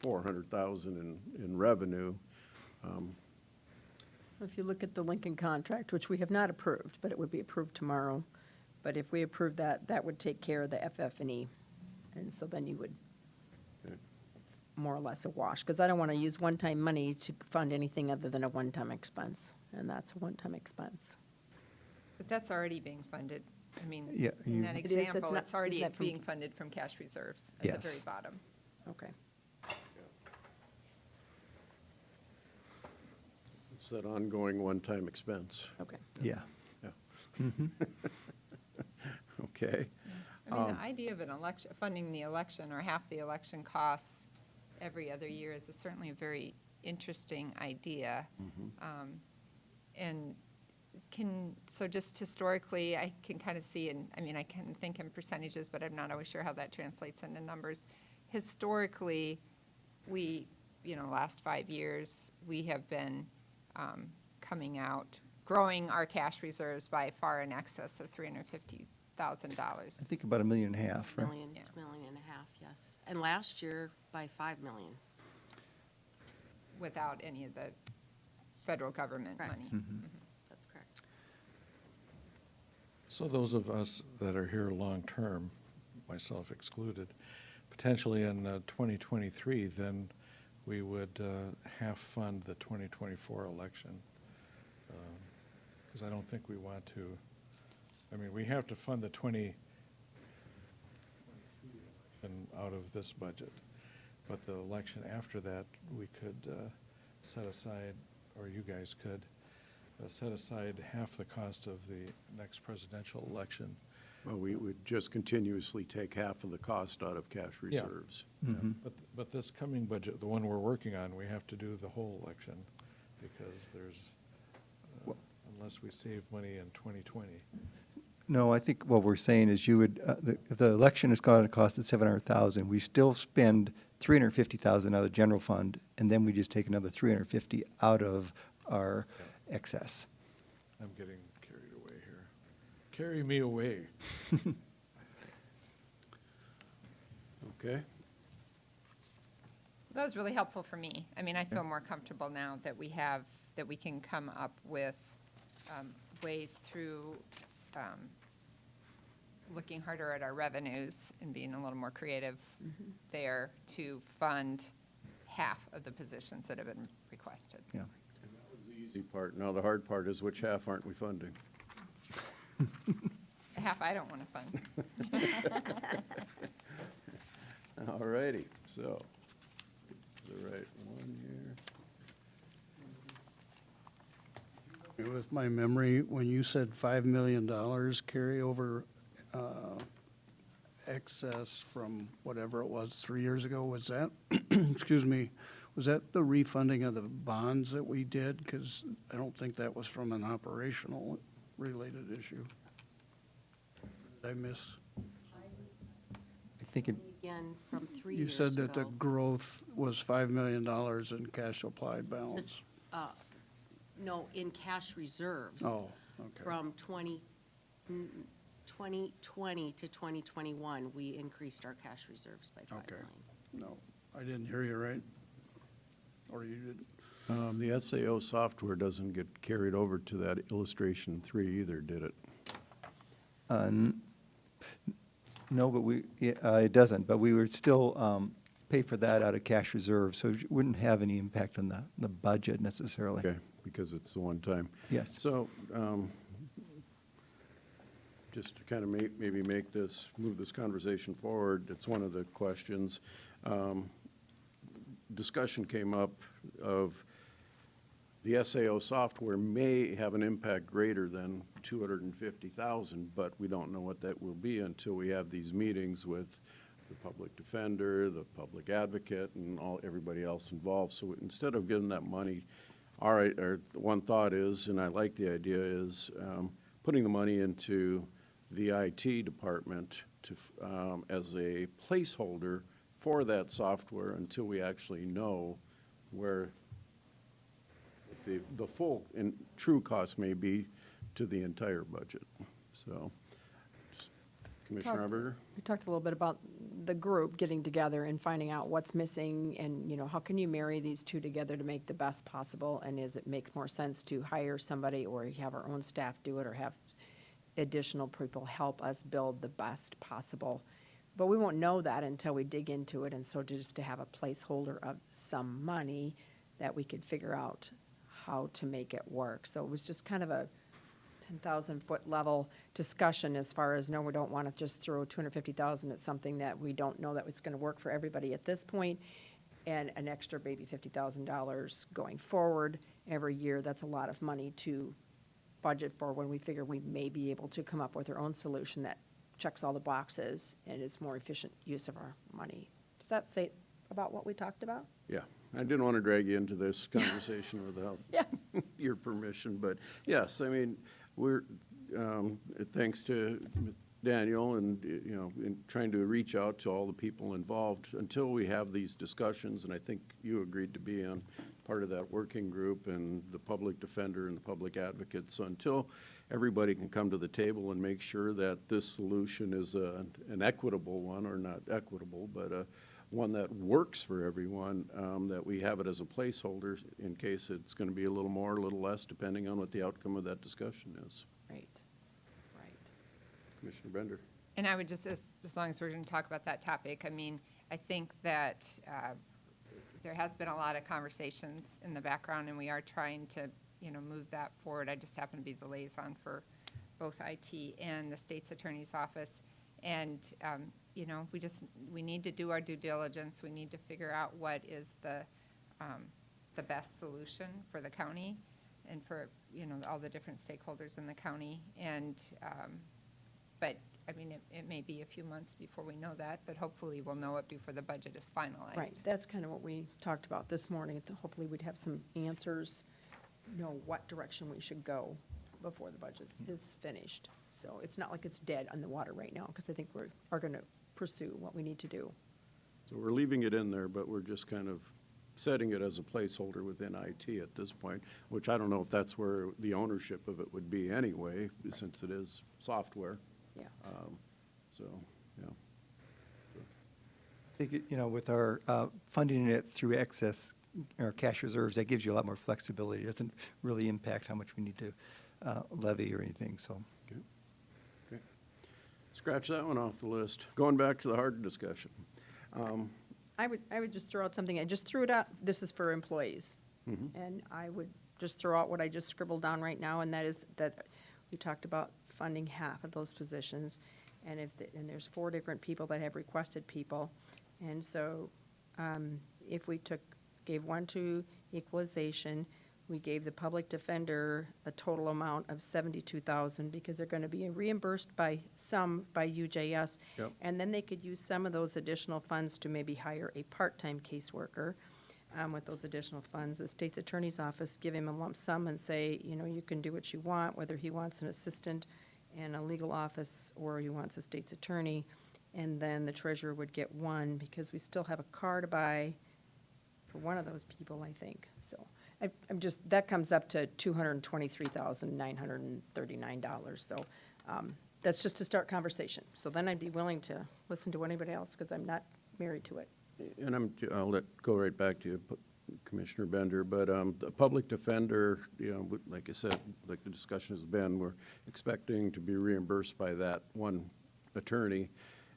S1: $400,000 in revenue.
S6: If you look at the Lincoln contract, which we have not approved, but it would be approved tomorrow. But if we approve that, that would take care of the FF&E. And so then you would,
S1: Okay.
S6: it's more or less a wash, because I don't want to use one-time money to fund anything other than a one-time expense, and that's a one-time expense.
S4: But that's already being funded.
S2: Yeah,
S4: In that
S6: It is, that's
S4: example,
S6: not-
S4: it's already
S6: isn't that from-
S4: being funded from cash reserves at the very
S2: Yes.
S4: bottom.
S6: Okay.
S1: It's that ongoing one-time expense.
S6: Okay.
S2: yeah.
S1: Yeah. Okay.
S4: The idea of an election, funding the election or half the election costs every other year is certainly a very interesting idea. And so just historically, I can kind of see, I can think in percentages, but I'm not always sure how that translates into numbers. Historically, we, last 5 years, we have been growing our cash reserves by far in excess of $350,000.
S2: I think about $1.5 million, right?
S5: Million,
S4: Yeah.
S5: $1.5 million, yes. And last year by 5 million.
S4: Without any of the federal government
S5: Correct.
S4: money.
S5: That's correct.
S7: So those of us that are here long-term, myself excluded, potentially in 2023, then we would half-fund the 2024 election. Because I don't think we want to, we have to fund the 2022 election out of this budget. But the election after that, we could set aside, or you guys could, set aside half the cost of the next presidential election.
S1: Well, we would just continuously take half of the cost out of cash
S7: Yeah.
S1: reserves.
S7: But this coming budget, the one we're working on, we have to do the whole election because there's, unless we save money in 2020.
S2: No, I think what we're saying is you would, if the election is going to cost us 700,000, we still spend 350,000 out of the general fund, and then we just take another 350 out of our excess.
S7: I'm getting carried away here. Carry me away.
S1: Okay?
S4: That was really helpful for me. I mean, I feel more comfortable now that we have, that we can come up with ways through looking harder at our revenues and being a little more creative there to fund half of the positions that have been requested.
S2: Yeah.
S1: That was the easy part. Now, the hard part is which half aren't we funding?
S4: Half I don't want to fund.
S1: All righty, so, the right one here.
S9: With my memory, when you said $5 million carryover excess from whatever it was 3 years ago, was that, excuse me, was that the refunding of the bonds that we did? Because I don't think that was from an operational related issue. Did I miss?
S2: I think it,
S5: Again, from 3
S9: You
S5: years
S9: said that the
S5: ago.
S9: growth was $5 million in cash applied balance.
S5: Just, No, in cash reserves.
S9: Oh, okay.
S5: From 2020 to 2021, we increased our cash reserves by 5
S9: Okay.
S5: million.
S9: No, I didn't hear you right. Or you didn't?
S1: The SAO software doesn't get carried over to that illustration 3 either, did it?
S2: no, but it doesn't, but we would still pay for that out of cash reserve, so it wouldn't have any impact on the budget necessarily.
S1: Okay, because it's the one time.
S2: Yes.
S1: So, just to kind of maybe move this conversation forward, it's one of the questions. Discussion came up of the SAO software may have an impact greater than 250,000, but we don't know what that will be until we have these meetings with the public defender, the public advocate, and everybody else involved. So instead of giving that money, all right, or one thought is, and I like the idea, is putting the money into the IT department to, as a placeholder for that software until we actually know where the full and true cost may be to the entire budget. So, Commissioner Arberger?
S6: We talked a little bit about the group getting together and finding out what's missing and, how can you marry these two together to make the best possible? And is it makes more sense to hire somebody or have our own staff do it or have additional people help us build the best possible? But we won't know that until we dig into it. And so just to have a placeholder of some money that we could figure out how to make it work. So it was just kind of a 10,000-foot level discussion as far as, no, we don't want to just throw 250,000 at something that we don't know that it's going to work for everybody at this point, and an extra maybe $50,000 going forward every year. That's a lot of money to budget for when we figure we may be able to come up with our own solution that checks all the boxes and is more efficient use of our money. Does that say about what we talked about?
S1: Yeah, I didn't want to drag you into this conversation without
S6: Yeah.
S1: your permission, but yes, I mean, we're, thanks to Daniel and, in trying to reach out to all the people involved until we have these discussions, and I think you agreed to be on part of that working group and the public defender and the public advocate. So until everybody can come to the table and make sure that this solution is an equitable one, or not equitable, but one that works for everyone, that we have it as a placeholder in case it's going to be a little more, a little less, depending on what the outcome of that discussion is.
S6: Right, right.
S1: Commissioner Bender.
S4: And I would just, as long as we're going to talk about that topic, I mean, I think that there has been a lot of conversations in the background, and we are trying to, move that forward. I just happen to be the liaison for both IT and the state's attorney's office. And, we need to do our due diligence. We need to figure out what is the best solution for the county and for you know, all the different stakeholders in the county. And, but, I mean, it may be a few months before we know that, but hopefully we'll know it before the budget is finalized.
S6: Right, that's kind of what we talked about this morning. Hopefully we'd have some answers, know what direction we should go before the budget is finished. So it's not like it's dead on the water right now, because I think we are going to pursue what we need to do.
S1: So we're leaving it in there, but we're just kind of setting it as a placeholder within IT at this point, which I don't know if that's where the ownership of it would be anyway, since it is software.
S6: Yeah.
S1: So, yeah.
S2: I think, you know, with our funding it through excess or cash reserves, that gives you a lot more flexibility. It doesn't really impact how much we need to levy or anything, so.
S1: Okay. Okay. Scratch that one off the list. Going back to the hard discussion.
S6: I would just throw out something, I just threw it out, this is for employees. And I would just throw out what I just scribbled down right now, and that is that we talked about funding half of those positions. And and there's 4 different people that have requested people. And so if we gave one to equalization, we gave the public defender a total amount of $72,000 because they're going to be reimbursed by UJS.
S1: Yep.
S6: And then they could use some of those additional funds to maybe hire a part-time caseworker. With those additional funds, the state's attorney's office give him a lump sum and say, you know, you can do what you want, whether he wants an assistant in a legal office or he wants a state's attorney. And then the treasurer would get one because we still have a car to buy for one of those people, I think. So I'm just, that comes up to $223,939. So that's just to start conversation. So then I'd be willing to listen to anybody else because I'm not married to it.
S1: And I'll go right back to you, Commissioner Bender, but the public defender, you know, like I said, like the discussion has been, we're expecting to be reimbursed by that one attorney.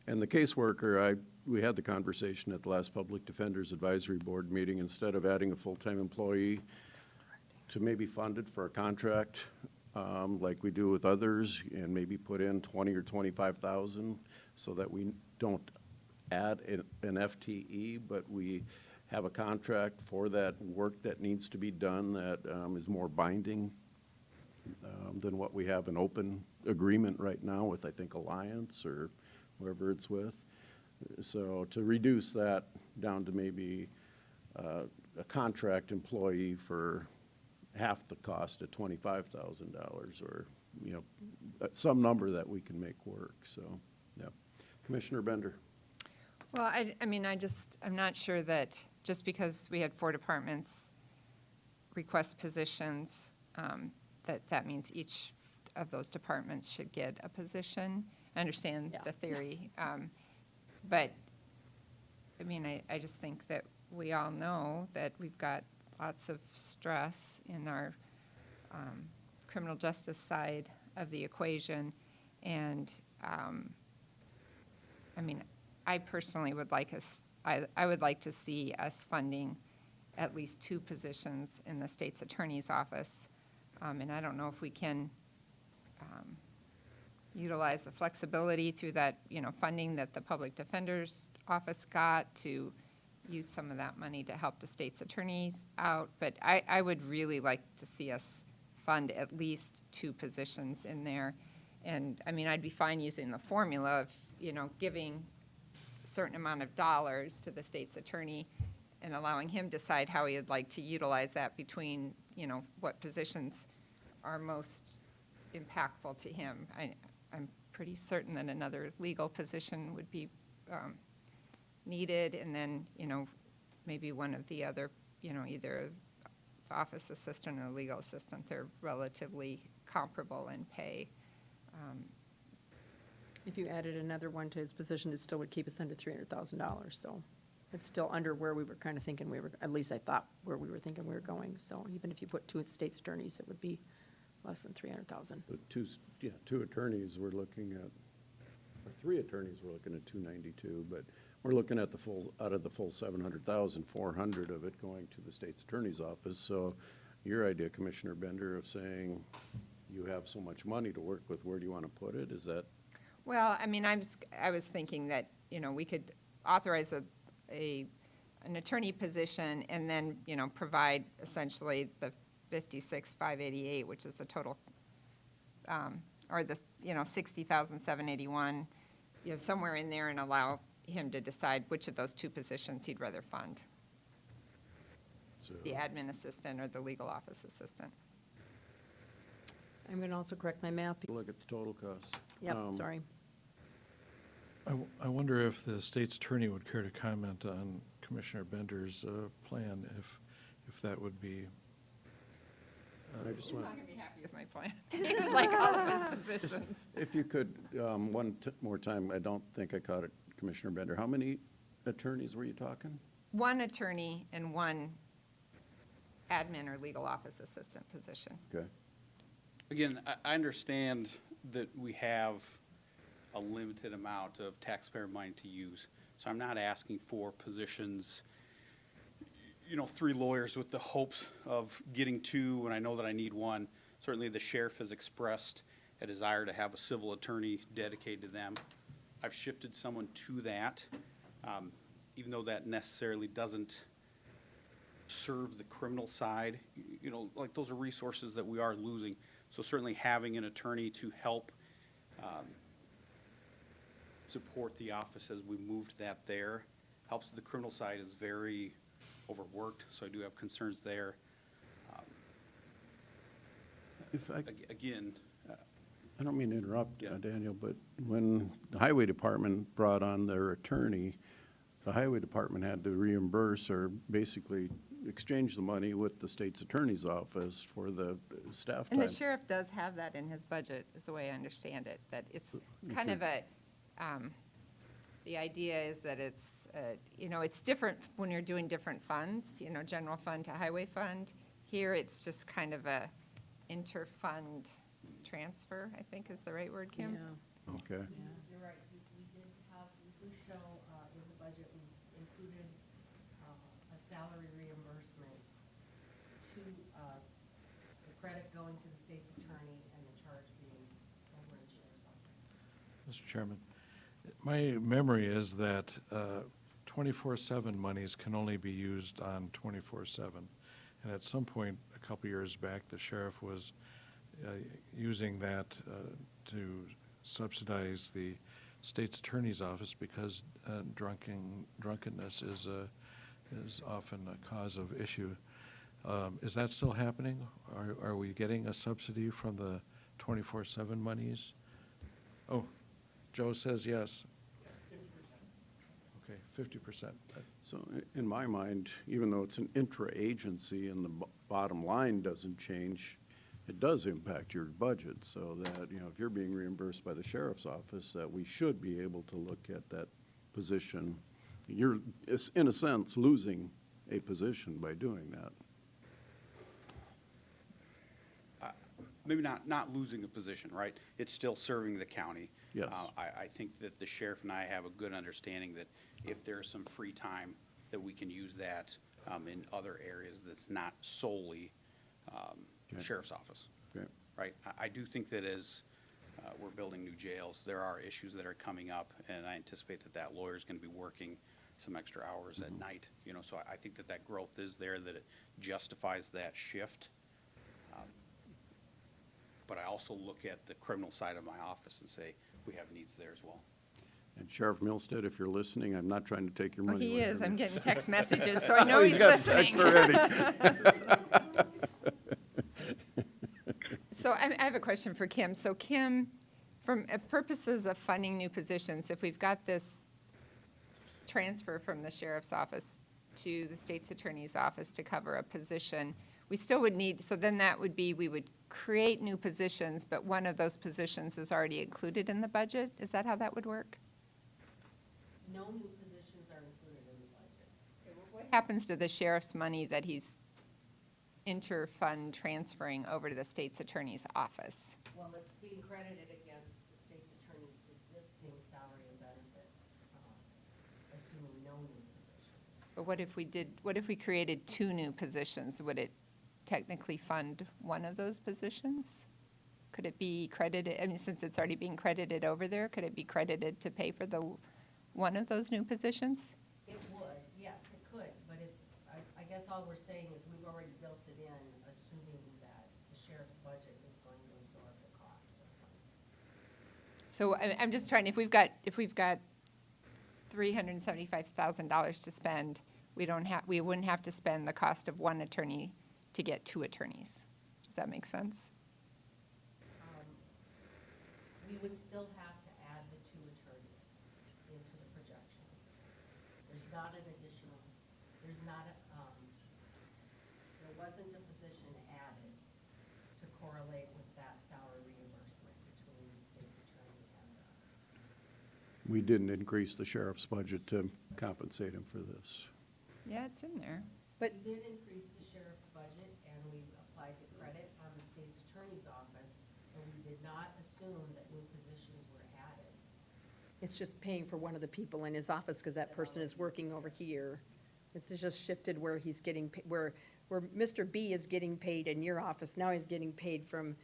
S1: And the caseworker, we had the conversation at the last Public Defenders Advisory Board meeting, instead of adding a full-time employee to maybe fund it for a contract, like we do with others, and maybe put in 20 or 25,000 so that we don't add an FTE, but we have a contract for that work that needs to be done that is more binding than what we have an open agreement right now with, I think, Alliance or whoever it's with. So to reduce that down to maybe a contract employee for half the cost at $25,000 or, you know, some number that we can make work. So, yeah. Commissioner Bender.
S4: Well, I'm not sure that just because we had 4 departments request positions, that means each of those departments should get a position. I understand the theory. But, I mean, I just think that we all know that we've got lots of stress in our criminal justice side of the equation. And, I mean, I personally would like I would like to see us funding at least 2 positions in the state's attorney's office. And I don't know if we can utilize the flexibility through that, you know, funding that the public defender's office got to use some of that money to help the state's attorneys out. But I would really like to see us fund at least 2 positions in there. And, I mean, I'd be fine using the formula of, you know, giving certain amount of dollars to the state's attorney and allowing him decide how he would like to utilize that between, you know, what positions are most impactful to him. I'm pretty certain that another legal position would be needed, and then, you know, maybe one of the other, you know, either the office assistant or legal assistant, they're relatively comparable in pay.
S6: If you added another one to his position, it still would keep us under $300,000. So it's still under where we were kind of thinking we were, at least I thought where we were thinking we were going. So even if you put 2 state's attorneys, it would be less than $300,000.
S1: But 2 attorneys we're looking at, or 3 attorneys we're looking at 292, but we're looking at the full, out of the full 700,000, 400 of it going to the state's attorney's office. So your idea, Commissioner Bender, of saying you have so much money to work with, where do you want to put it? Is that?
S4: Well, I mean, I was thinking that, you know, we could authorize an attorney position and then, you know, provide essentially the 56,588, which is the total, or the, 60,781, somewhere in there, and allow him to decide which of those two positions he'd rather fund,
S1: So,
S4: the admin assistant or the legal office assistant.
S6: I'm going to also correct my math.
S1: look at the total costs.
S6: Yep, sorry.
S7: I wonder if the state's attorney would care to comment on Commissioner Bender's plan, if that would be.
S1: I just
S4: He's
S1: want,
S4: not going to be happy with my plan. He would like all of his positions.
S1: if you could, more time, I don't think I caught it, Commissioner Bender. How many attorneys were you talking?
S4: One attorney and one admin or legal office assistant position.
S1: Okay.
S10: Again, I understand that we have a limited amount of taxpayer money to use. So I'm not asking for positions, 3 lawyers with the hopes of getting 2 when I know that I need 1. Certainly the sheriff has expressed a desire to have a civil attorney dedicated to them. I've shifted someone to that, even though that necessarily doesn't serve the criminal side. Like those are resources that we are losing. So certainly having an attorney to help support the office as we moved that there helps. The criminal side is very overworked, so I do have concerns there.
S1: If I,
S10: Again,
S1: I don't mean to interrupt,
S10: Yeah.
S1: Daniel, but when the highway department brought on their attorney, the highway department had to reimburse or basically exchange the money with the state's attorney's office for the staff time.
S4: And the sheriff does have that in his budget, is the way I understand it, that it's kind of a, the idea is that it's, it's different when you're doing different funds, general fund to highway fund. Here, it's just kind of a inter-fund transfer, I think is the right word, Kim?
S6: Yeah.
S1: Okay.
S5: You're right, we do show, in the budget, we included a salary reimbursement to, the credit going to the state's attorney and the charge being over in the sheriff's office.
S7: Mr. Chairman, my memory is that 24/7 monies can only be used on 24/7. And at some point, a couple years back, the sheriff was using that to subsidize the state's attorney's office because drunkenness is often a cause of issue. Is that still happening? Are we getting a subsidy from the 24/7 monies? Oh, Joe says yes. 50%. Okay, 50%.
S1: So in my mind, even though it's an intra-agency and the bottom line doesn't change, it does impact your budget, so that, if you're being reimbursed by the sheriff's office, that we should be able to look at that position. You're, in a sense, losing a position by doing that.
S10: maybe not losing a position, right? It's still serving the county.
S1: Yes.
S10: I think that the sheriff and I have a good understanding that if there's some free time, that we can use that in other areas that's not solely
S1: Okay.
S10: sheriff's office,
S1: Okay.
S10: right? I do think that as we're building new jails, there are issues that are coming up, and I anticipate that lawyer is going to be working some extra hours at night, so I think that growth is there, that it justifies that shift. But I also look at the criminal side of my office and say, we have needs there as well.
S1: And Sheriff Milstead, if you're listening, I'm not trying to take your
S4: Oh,
S1: money
S4: he
S1: away
S4: is.
S1: from
S4: I'm
S1: you.
S4: getting text messages, so I know
S1: Oh,
S4: he's
S1: got a text
S4: listening.
S1: already.
S4: So I have a question for Kim. So Kim, from purposes of funding new positions, if we've got this transfer from the sheriff's office to the state's attorney's office to cover a position, we still would need, so then that would be, we would create new positions, but one of those positions is already included in the budget? Is that how that would work?
S5: No new positions are included in the budget.
S4: What happens to the sheriff's money that he's inter-fund transferring over to the state's attorney's office?
S5: Well, it's being credited against the state's attorney's existing salary and benefits, assuming no new positions.
S4: But what if we created 2 new positions? Would it technically fund one of those positions? Could it be credited, I mean, since it's already being credited over there, could it be credited to pay for one of those new positions?
S5: It would, yes, it could, but I guess all we're saying is we've already built it in, assuming
S4: So I'm just trying, if we've got $375,000 to spend, we wouldn't have to spend the cost of one attorney to get two attorneys. Does that make sense?
S5: We would still have to add the 2 attorneys into the projection. There's not an additional, there wasn't a position added to correlate with that salary reimbursement between the state's attorney and the.
S1: We didn't increase the sheriff's budget to compensate him for this.
S4: Yeah, it's in there.
S6: But
S5: We did increase the sheriff's budget, and we applied the credit on the state's attorney's office, and we did not assume that new positions were added.
S6: it's just paying for one of the people in his office because that person is working over here. It's just shifted where he's getting, where Mr. B is getting paid in your office, now he's getting paid from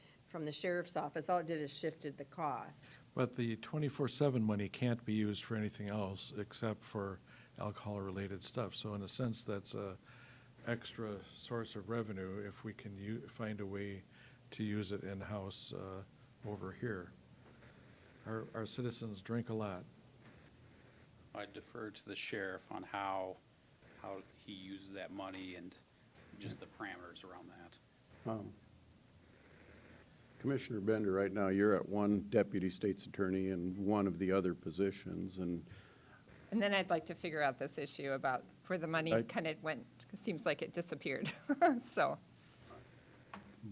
S6: the sheriff's office. All it did is shifted the cost.
S7: But the 24/7 money can't be used for anything else except for alcohol-related stuff. So in a sense, that's a extra source of revenue if we can find a way to use it in-house over here. Our citizens drink a lot.
S10: I defer to the sheriff on how he uses that money and just the parameters around that.
S1: Commissioner Bender, right now, you're at 1 deputy state's attorney and 1 of the other positions, and
S4: And then I'd like to figure out this issue about where the money
S1: I-
S4: kind of went, it seems like it disappeared. So,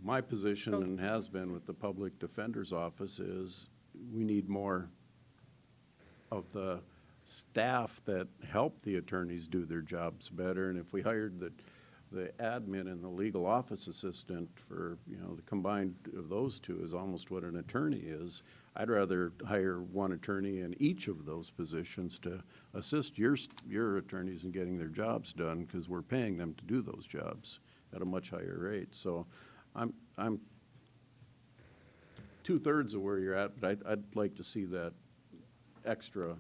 S1: my position, and has been with the public defender's office, is we need more of the staff that help the attorneys do their jobs better. And if we hired the admin and the legal office assistant for, the combined of those 2 is almost what an attorney is. I'd rather hire 1 attorney in each of those positions to assist your attorneys in getting their jobs done, because we're paying them to do those jobs at a much higher rate. So I'm 2/3 of where you're at, but I'd like to see that extra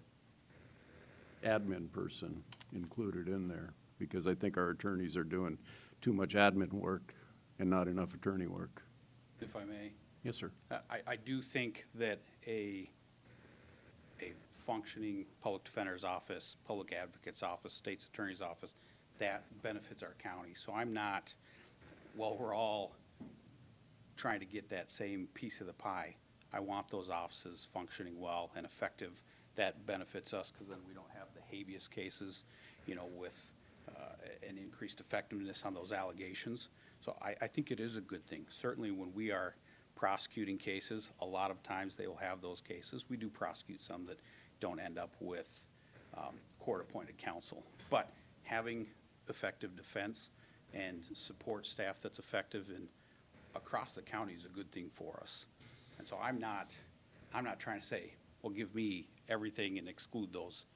S1: admin person included in there, because I think our attorneys are doing too much admin work and not enough attorney work.
S10: If I may.
S1: Yes, sir.
S10: I do think that a functioning public defender's office, public advocate's office, state's attorney's office, that benefits our county. So I'm not, while we're all trying to get that same piece of the pie, I want those offices functioning well and effective. That benefits us, because then we don't have the habeas cases, with an increased effectiveness on those allegations. So I think it is a good thing. Certainly when we are prosecuting cases, a lot of times they will have those cases. We do prosecute some that don't end up with court-appointed counsel. But having effective defense and support staff that's effective across the county is a good thing for us. And so I'm not trying to say, well, give me everything and exclude those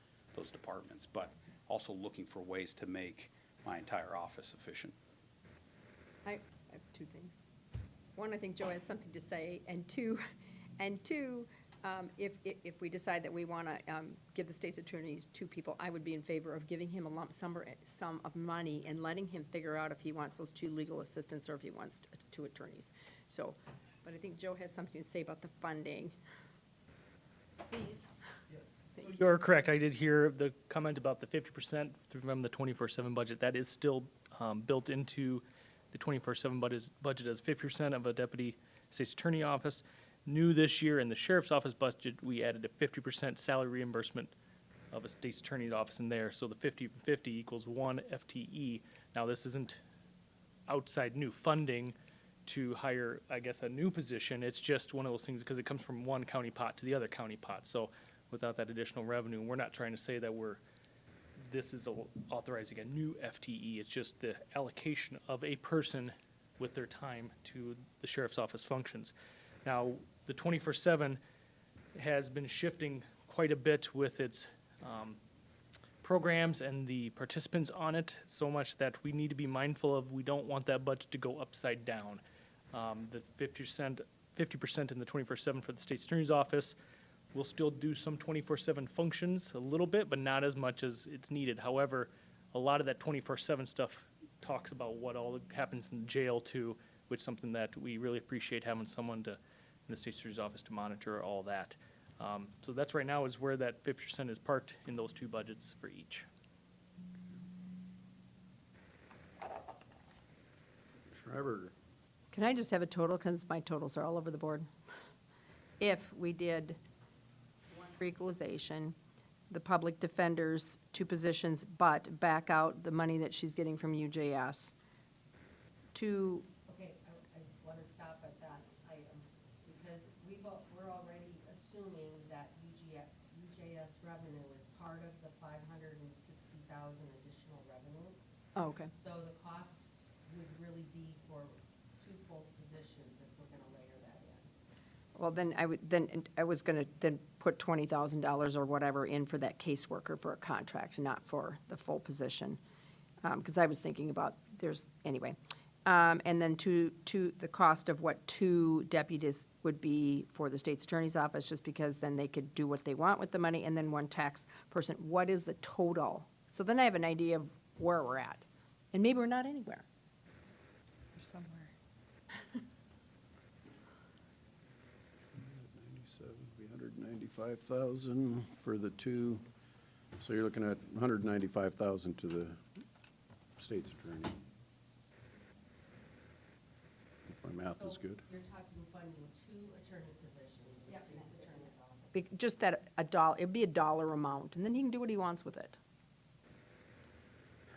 S10: departments, but also looking for ways to make my entire office efficient.
S6: I have 2 things. 1, I think Joe has something to say, and two, if we decide that we want to give the state's attorneys 2 people, I would be in favor of giving him a lump sum of money and letting him figure out if he wants those 2 legal assistants or if he wants 2 attorneys. So, but I think Joe has something to say about the funding. Please.
S11: You're correct. I did hear the comment about the 50% from the 24/7 budget. That is still built into the 24/7 budget as 50% of a deputy state's attorney office. New this year in the sheriff's office budget, we added a 50% salary reimbursement of a state's attorney's office in there. So the 50/50 equals 1 FTE. Now, this isn't outside new funding to hire, I guess, a new position. It's just one of those things because it comes from one county pot to the other county pot. So without that additional revenue, we're not trying to say that this is authorizing a new FTE. It's just the allocation of a person with their time to the sheriff's office functions. Now, the 24/7 has been shifting quite a bit with its programs and the participants on it, so much that we need to be mindful of, we don't want that budget to go upside down. The 50% in the 24/7 for the state's attorney's office. We'll still do some 24/7 functions a little bit, but not as much as it's needed. However, a lot of that 24/7 stuff talks about what all happens in jail too, which is something that we really appreciate having someone in the state's attorney's office to monitor all that. So that's right now is where that 50% is parked in those two budgets for each.
S1: Schreiber.
S6: Can I just have a total, because my totals are all over the board? If we did one for equalization, the public defenders, 2 positions, but back out the money that she's getting from UJS, to. Okay, I want to stop at that item, because we're already assuming that UJS revenue is part of the 560,000 additional revenue. Oh, okay. So the cost would really be for 2 full positions if we're gonna layer that in. Well, then I was gonna then put $20,000 or whatever in for that caseworker for a contract, not for the full position. Because I was thinking about, anyway. And then the cost of what 2 deputies would be for the state's attorney's office, just because then they could do what they want with the money, and then 1 tax person. What is the total? So then I have an idea of where we're at. And maybe we're not anywhere. We're somewhere.
S1: 97, be 195,000 for the 2. So you're looking at 195,000 to the state's attorney. If my math is good.
S5: You're talking funding 2 attorney positions in the state's attorney's office.
S6: Just that it'd be a dollar amount, and then he can do what he wants with it.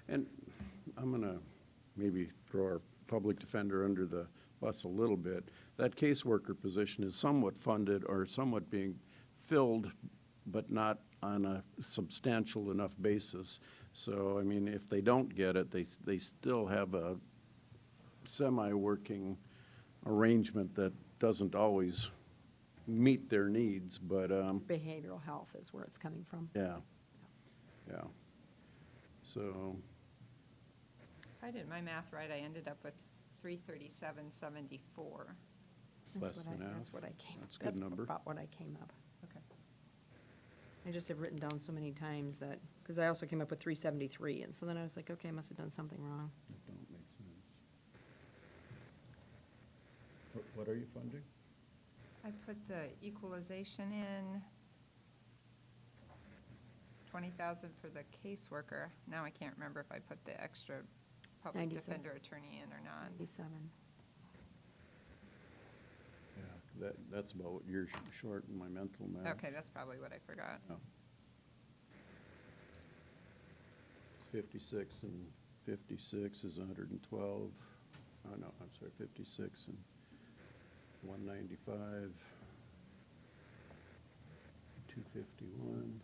S1: And I'm going to maybe throw our public defender under the bus a little bit. That caseworker position is somewhat funded or somewhat being filled, but not on a substantial enough basis. So, I mean, if they don't get it, they still have a semi-working arrangement that doesn't always meet their needs, but,
S6: Behavioral health is where it's coming from.
S1: yeah, yeah. So,
S4: If I did my math right, I ended up with 337.74.
S1: less than half.
S6: That's what I came.
S1: That's a good number.
S6: about what I came up.
S4: Okay.
S6: I just have written down so many times that, because I also came up with 373, and so then I was like, okay, I must have done something wrong.
S1: That don't make sense. What are you funding?
S4: I put the equalization in, 20,000 for the caseworker. Now I can't remember if I put the extra public
S6: 97.
S4: defender attorney in or not.
S6: 97.
S1: Yeah, that's about what you're short in my mental math.
S4: Okay, that's probably what I forgot.
S1: Oh. It's 56 and 56 is 112. Oh, no, I'm sorry, 56 and 195, 251,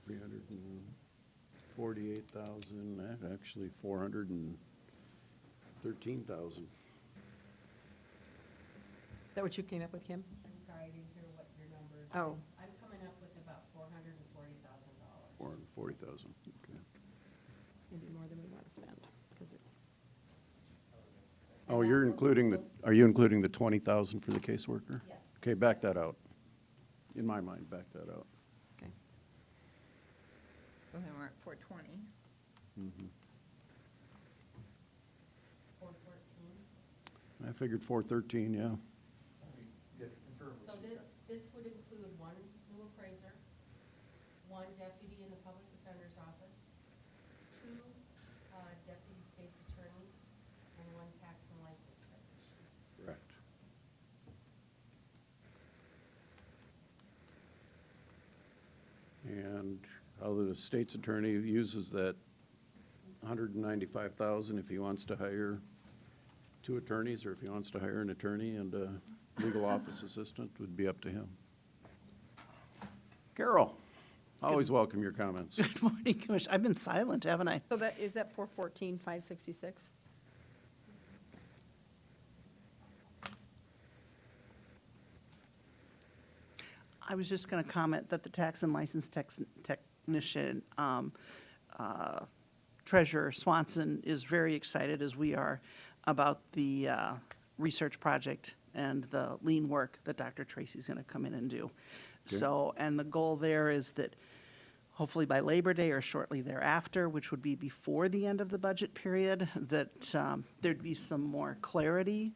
S1: 348,000, actually 413,000.
S6: Is that what you came up with, Kim?
S5: I'm sorry, I didn't hear what your numbers.
S6: Oh.
S5: I'm coming up with about $440,000.
S1: 440,000, okay.
S6: Maybe more than we want to spend, because it.
S1: Oh, you're including are you including the 20,000 for the caseworker?
S5: Yes.
S1: Okay, back that out. In my mind, back that out.
S6: Okay.
S4: So then we're at 420.
S1: Mhm.
S5: 414.
S1: I figured 413, yeah.
S5: So this would include 1 new appraiser, 1 deputy in the public defender's office, 2 deputy state's attorneys, and 1 tax and license technician.
S1: Correct. And how the state's attorney uses that 195,000 if he wants to hire 2 attorneys, or if he wants to hire an attorney and a legal office assistant, would be up to him. Carol, always welcome your comments.
S12: Good morning, Commissioner. I've been silent, haven't I?
S6: So is that 414, 566?
S12: I was just going to comment that the tax and license technician, Treasurer Swanson, is very excited, as we are, about the research project and the lean work that Dr. Tracy's going to come in and do.
S1: Okay.
S12: So, and the goal there is that hopefully by Labor Day or shortly thereafter, which would be before the end of the budget period, that there'd be some more clarity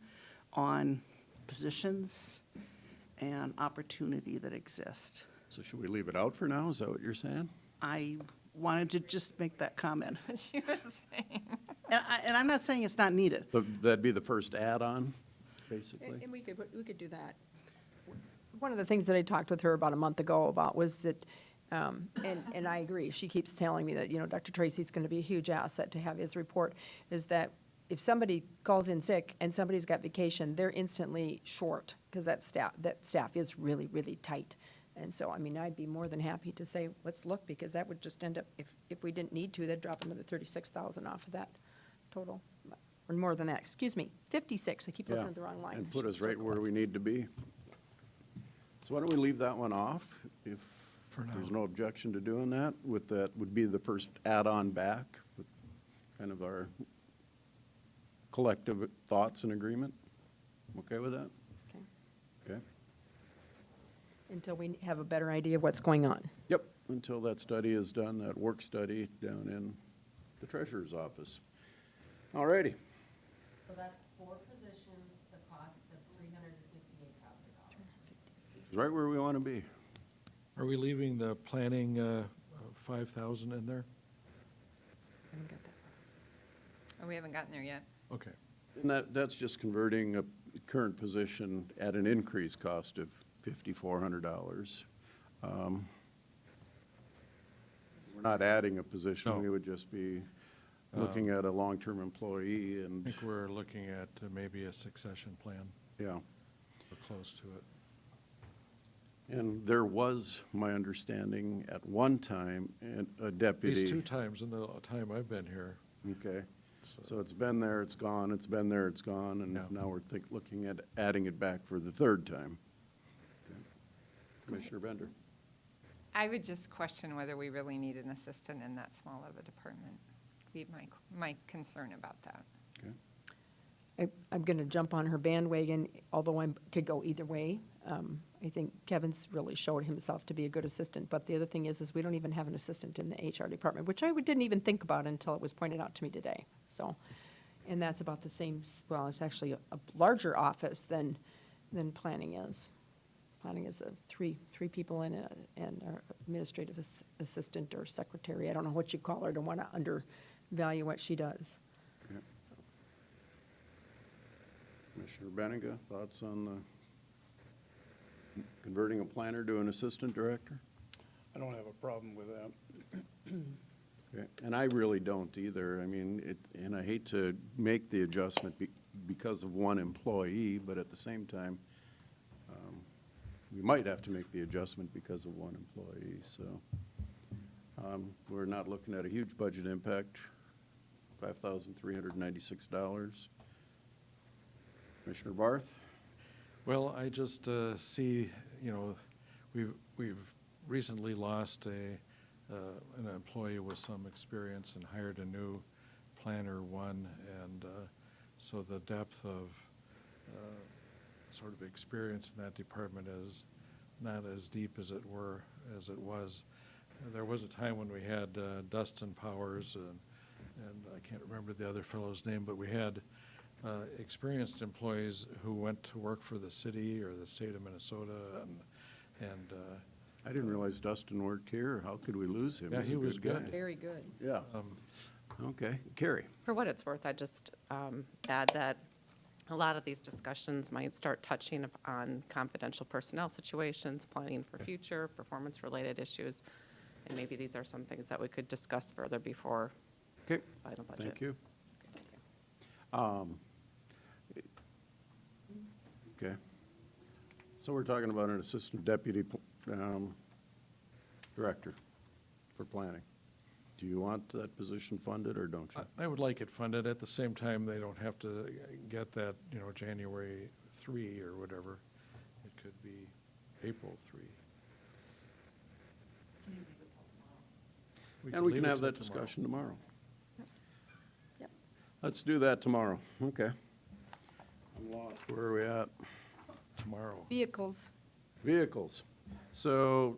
S12: on positions and opportunity that exist.
S1: So should we leave it out for now? Is that what you're saying?
S12: I wanted to just make that comment.
S4: What she was saying.
S12: And I'm not saying it's not needed.
S1: That'd be the first add-on, basically?
S6: And we could do that. One of the things that I talked with her about a month ago about was that, and I agree, she keeps telling me that, you know, Dr. Tracy's going to be a huge asset to have his report, is that if somebody calls in sick and somebody's got vacation, they're instantly short, because that staff is really, really tight. And so, I mean, I'd be more than happy to say, let's look, because that would just end up, if we didn't need to, that'd drop another 36,000 off of that total, or more than that, excuse me, 56, I keep looking
S1: Yeah,
S6: at the wrong line.
S1: and put
S6: Should
S1: us right
S6: circle
S1: where
S6: it.
S1: we need to be. So why don't we leave that one off? If there's no objection to doing that, with that would be the first add-on back, with kind of our collective thoughts and agreement. Okay with that?
S6: Okay.
S1: Okay.
S6: Until we have a better idea of what's going on.
S1: Yep, until that study is done, that work study down in the treasurer's office. All righty.
S5: So that's 4 positions, the cost of $358,000.
S1: Right where we want to be.
S7: Are we leaving the planning 5,000 in there?
S6: I haven't got that.
S4: Oh, we haven't gotten there yet.
S7: Okay.
S1: And that's just converting a current position at an increased cost of $5,400. We're not adding a position,
S7: No.
S1: we would just be looking at a long-term employee
S7: I
S1: and,
S7: think we're looking at maybe a succession plan,
S1: yeah.
S7: or close to it.
S1: And there was, my understanding, at one time, a deputy.
S7: These 2 times in the time I've been here.
S1: Okay, so it's been there, it's gone, it's been there, it's gone, and
S7: Yeah.
S1: now we're looking at adding it back for the 3rd time. Okay. Commissioner Bender?
S4: I would just question whether we really need an assistant in that small of a department. Be my concern about that.
S1: Okay.
S6: I'm going to jump on her bandwagon, although I could go either way. I think Kevin's really showed himself to be a good assistant, but the other thing is we don't even have an assistant in the HR department, which I didn't even think about until it was pointed out to me today. So, and that's about the same, well, it's actually a larger office than planning is. Planning is three people and our administrative assistant or secretary. I don't know what you call her. I don't want to undervalue what she does.
S1: Okay. Commissioner Benega, thoughts on the converting a planner to an assistant director?
S9: I don't have a problem with that.
S1: Okay, and I really don't either. I mean, and I hate to make the adjustment because of one employee, but at the same time, we might have to make the adjustment because of one employee, so. We're not looking at a huge budget impact, $5,396. Commissioner Barth?
S7: Well, I just see, you know, we've recently lost an employee with some experience and hired a new planner one, and so the depth of sort of experience in that department is not as deep as it was. There was a time when we had Dustin Powers, and I can't remember the other fellow's name, but we had experienced employees who went to work for the city or the state of Minnesota, and
S1: I didn't realize Dustin worked here. How could we lose him?
S7: Yeah,
S1: He's
S7: he
S1: a
S7: was
S1: guy.
S7: good.
S6: Very good.
S1: Yeah. Okay. Carrie?
S3: For what it's worth, I'd just add that a lot of these discussions might start touching on confidential personnel situations, planning for future, performance-related issues, and maybe these are some things that we could discuss further before
S1: Okay.
S3: final budget.
S1: Thank you. Okay. So we're talking about an assistant deputy director for planning. Do you want that position funded, or don't you?
S7: I would like it funded. At the same time, they don't have to get that, you know, January 3 or whatever. It could be April 3.
S1: And we
S7: leave
S1: can
S7: it
S1: have
S7: till
S1: that discussion tomorrow.
S6: Yep.
S1: Let's do that tomorrow. Okay. I'm lost. Where are we at?
S7: tomorrow.
S6: Vehicles.
S1: Vehicles. So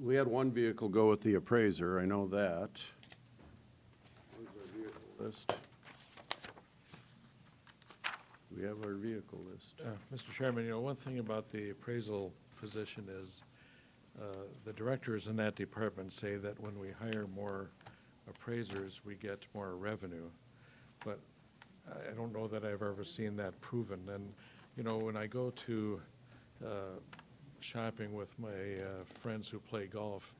S1: we had one vehicle go with the appraiser, I know that. Where's our vehicle list? We have our vehicle list.
S7: Mr. Chairman, one thing about the appraisal position is the directors in that department say that when we hire more appraisers, we get more revenue. But I don't know that I've ever seen that proven. And, when I go to shopping with my friends who play golf,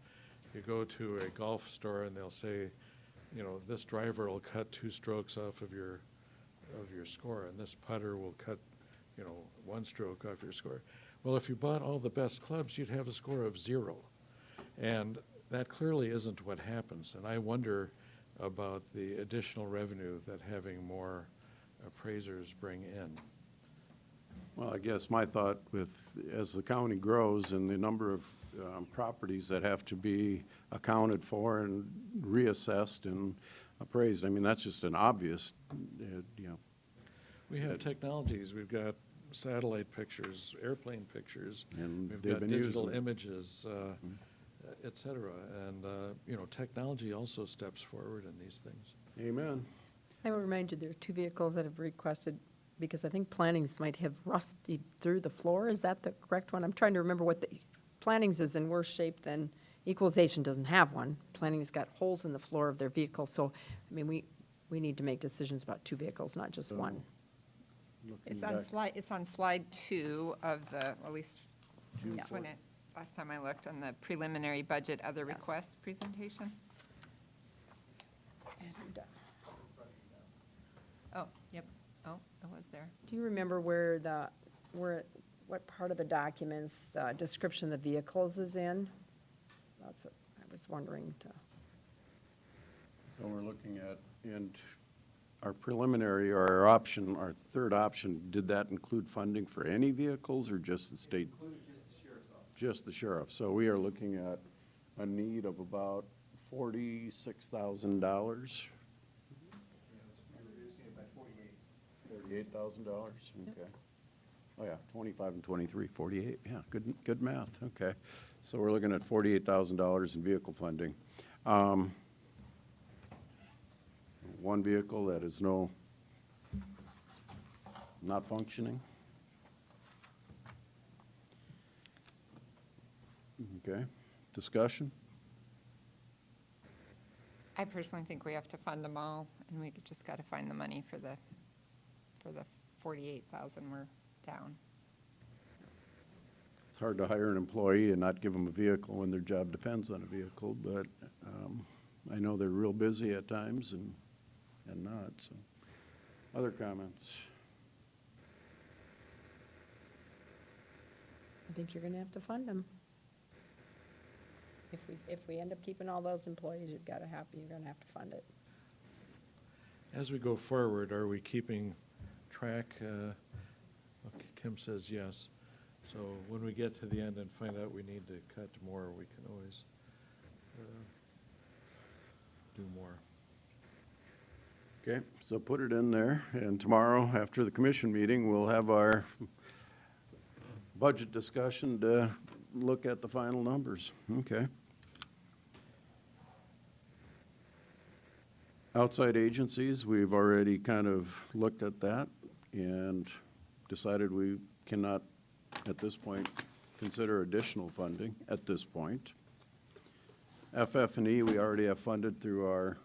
S7: you go to a golf store and they'll say, this driver will cut 2 strokes off of your score, and this putter will cut, 1 stroke off your score. Well, if you bought all the best clubs, you'd have a score of 0. And that clearly isn't what happens. And I wonder about the additional revenue that having more appraisers bring in.
S1: Well, I guess my thought as the county grows and the number of properties that have to be accounted for and reassessed and appraised, I mean, that's just an obvious,
S7: We have technologies. We've got satellite pictures, airplane pictures.
S1: And
S7: We've
S1: they've
S7: got
S1: been
S7: digital
S1: using it.
S7: images, et cetera. And, technology also steps forward in these things.
S1: Amen.
S6: I will remind you, there are 2 vehicles that have requested, because I think plannings might have rusted through the floor. Is that the correct one? I'm trying to remember what plannings is in worse shape than equalization doesn't have one. Planning's got holes in the floor of their vehicle. So, I mean, we need to make decisions about 2 vehicles, not just one.
S4: It's on slide 2 of the, well, at least when last time I looked, on the preliminary budget other
S6: Yes.
S4: requests presentation.
S6: And,
S4: Oh, yep. Oh, it was there.
S6: do you remember what part of the documents the description of the vehicles is in? That's what I was wondering.
S1: So we're looking at, and our preliminary, or our option, our third option, did that include funding for any vehicles or just the state? Just the sheriff. So we are looking at a need of about $46,000. $48,000, okay. Oh, yeah, 25 and 23, 48, yeah, good math, okay. So we're looking at $48,000 in vehicle funding. One vehicle that is not functioning. Okay, discussion?
S4: I personally think we have to fund them all, and we just got to find the money for the 48,000 we're down.
S1: It's hard to hire an employee and not give them a vehicle when their job depends on a vehicle, but I know they're real busy at times and not, so. Other comments?
S6: I think you're going to have to fund them. If we end up keeping all those employees, you're going to have to fund it.
S7: As we go forward, are we keeping track? Kim says yes. So when we get to the end and find out we need to cut more, we can always do more.
S1: Okay, so put it in there, and tomorrow, after the commission meeting, we'll have our budget discussion to look at the final numbers. Okay. Outside agencies, we've already kind of looked at that and decided we cannot, at this point, consider additional funding at this point. FF&E, we already have funded through our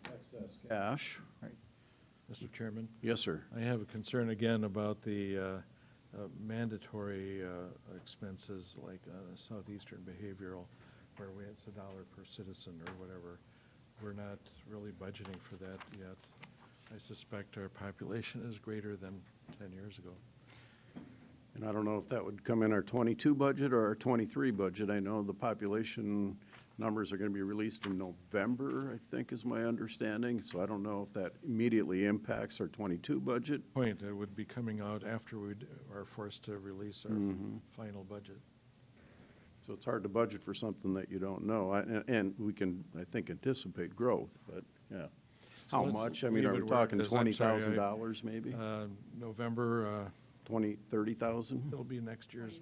S1: excess cash.
S7: Mr. Chairman?
S1: Yes, sir.
S7: I have a concern again about the mandatory expenses like Southeastern Behavioral, where it's $1 per citizen or whatever. We're not really budgeting for that yet. I suspect our population is greater than 10 years ago.
S1: And I don't know if that would come in our 22 budget or our 23 budget. I know the population numbers are going to be released in November, I think is my understanding. So I don't know if that immediately impacts our 22 budget.
S7: It would be coming out after we are forced to release our final budget.
S1: So it's hard to budget for something that you don't know. And we can, I think, anticipate growth, but yeah.
S7: So
S1: How
S7: let's
S1: much? I mean,
S7: leave
S1: are
S7: it
S1: we
S7: where it
S1: talking
S7: is. I'm sorry,
S1: $20,000 maybe?
S7: November,
S1: 20, 30,000?
S7: it'll be next year's.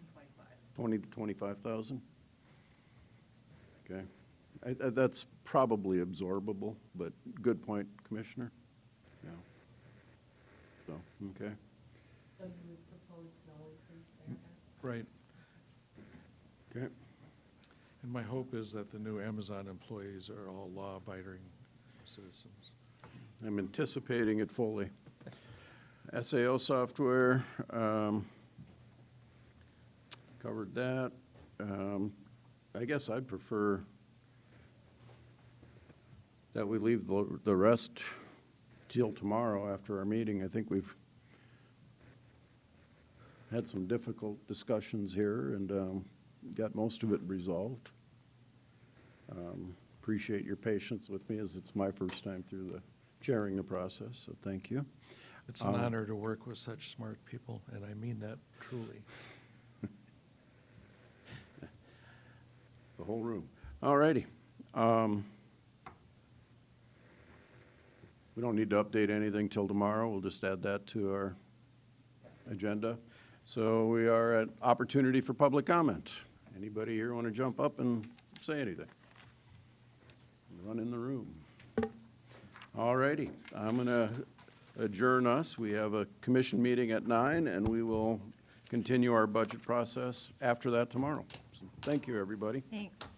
S1: 20 to 25,000? Okay. That's probably absorbable, but good point, Commissioner. Yeah. So, okay.
S6: So you would propose no increase there then?
S7: Right.
S1: Okay.
S7: And my hope is that the new Amazon employees are all law-abiding citizens.
S1: I'm anticipating it fully. SAO software, covered that. I guess I'd prefer that we leave the rest till tomorrow after our meeting. I think we've had some difficult discussions here and got most of it resolved. Appreciate your patience with me as it's my first time through the chairing the process, so thank you.
S7: It's an honor to work with such smart people, and I mean that truly.
S1: The whole room. All righty. We don't need to update anything till tomorrow. We'll just add that to our agenda. So we are at opportunity for public comment. Anybody here want to jump up and say anything? Run in the room. All righty. I'm going to adjourn us. We have a commission meeting at 9, and we will continue our budget process after that tomorrow. So thank you, everybody.
S4: Thanks.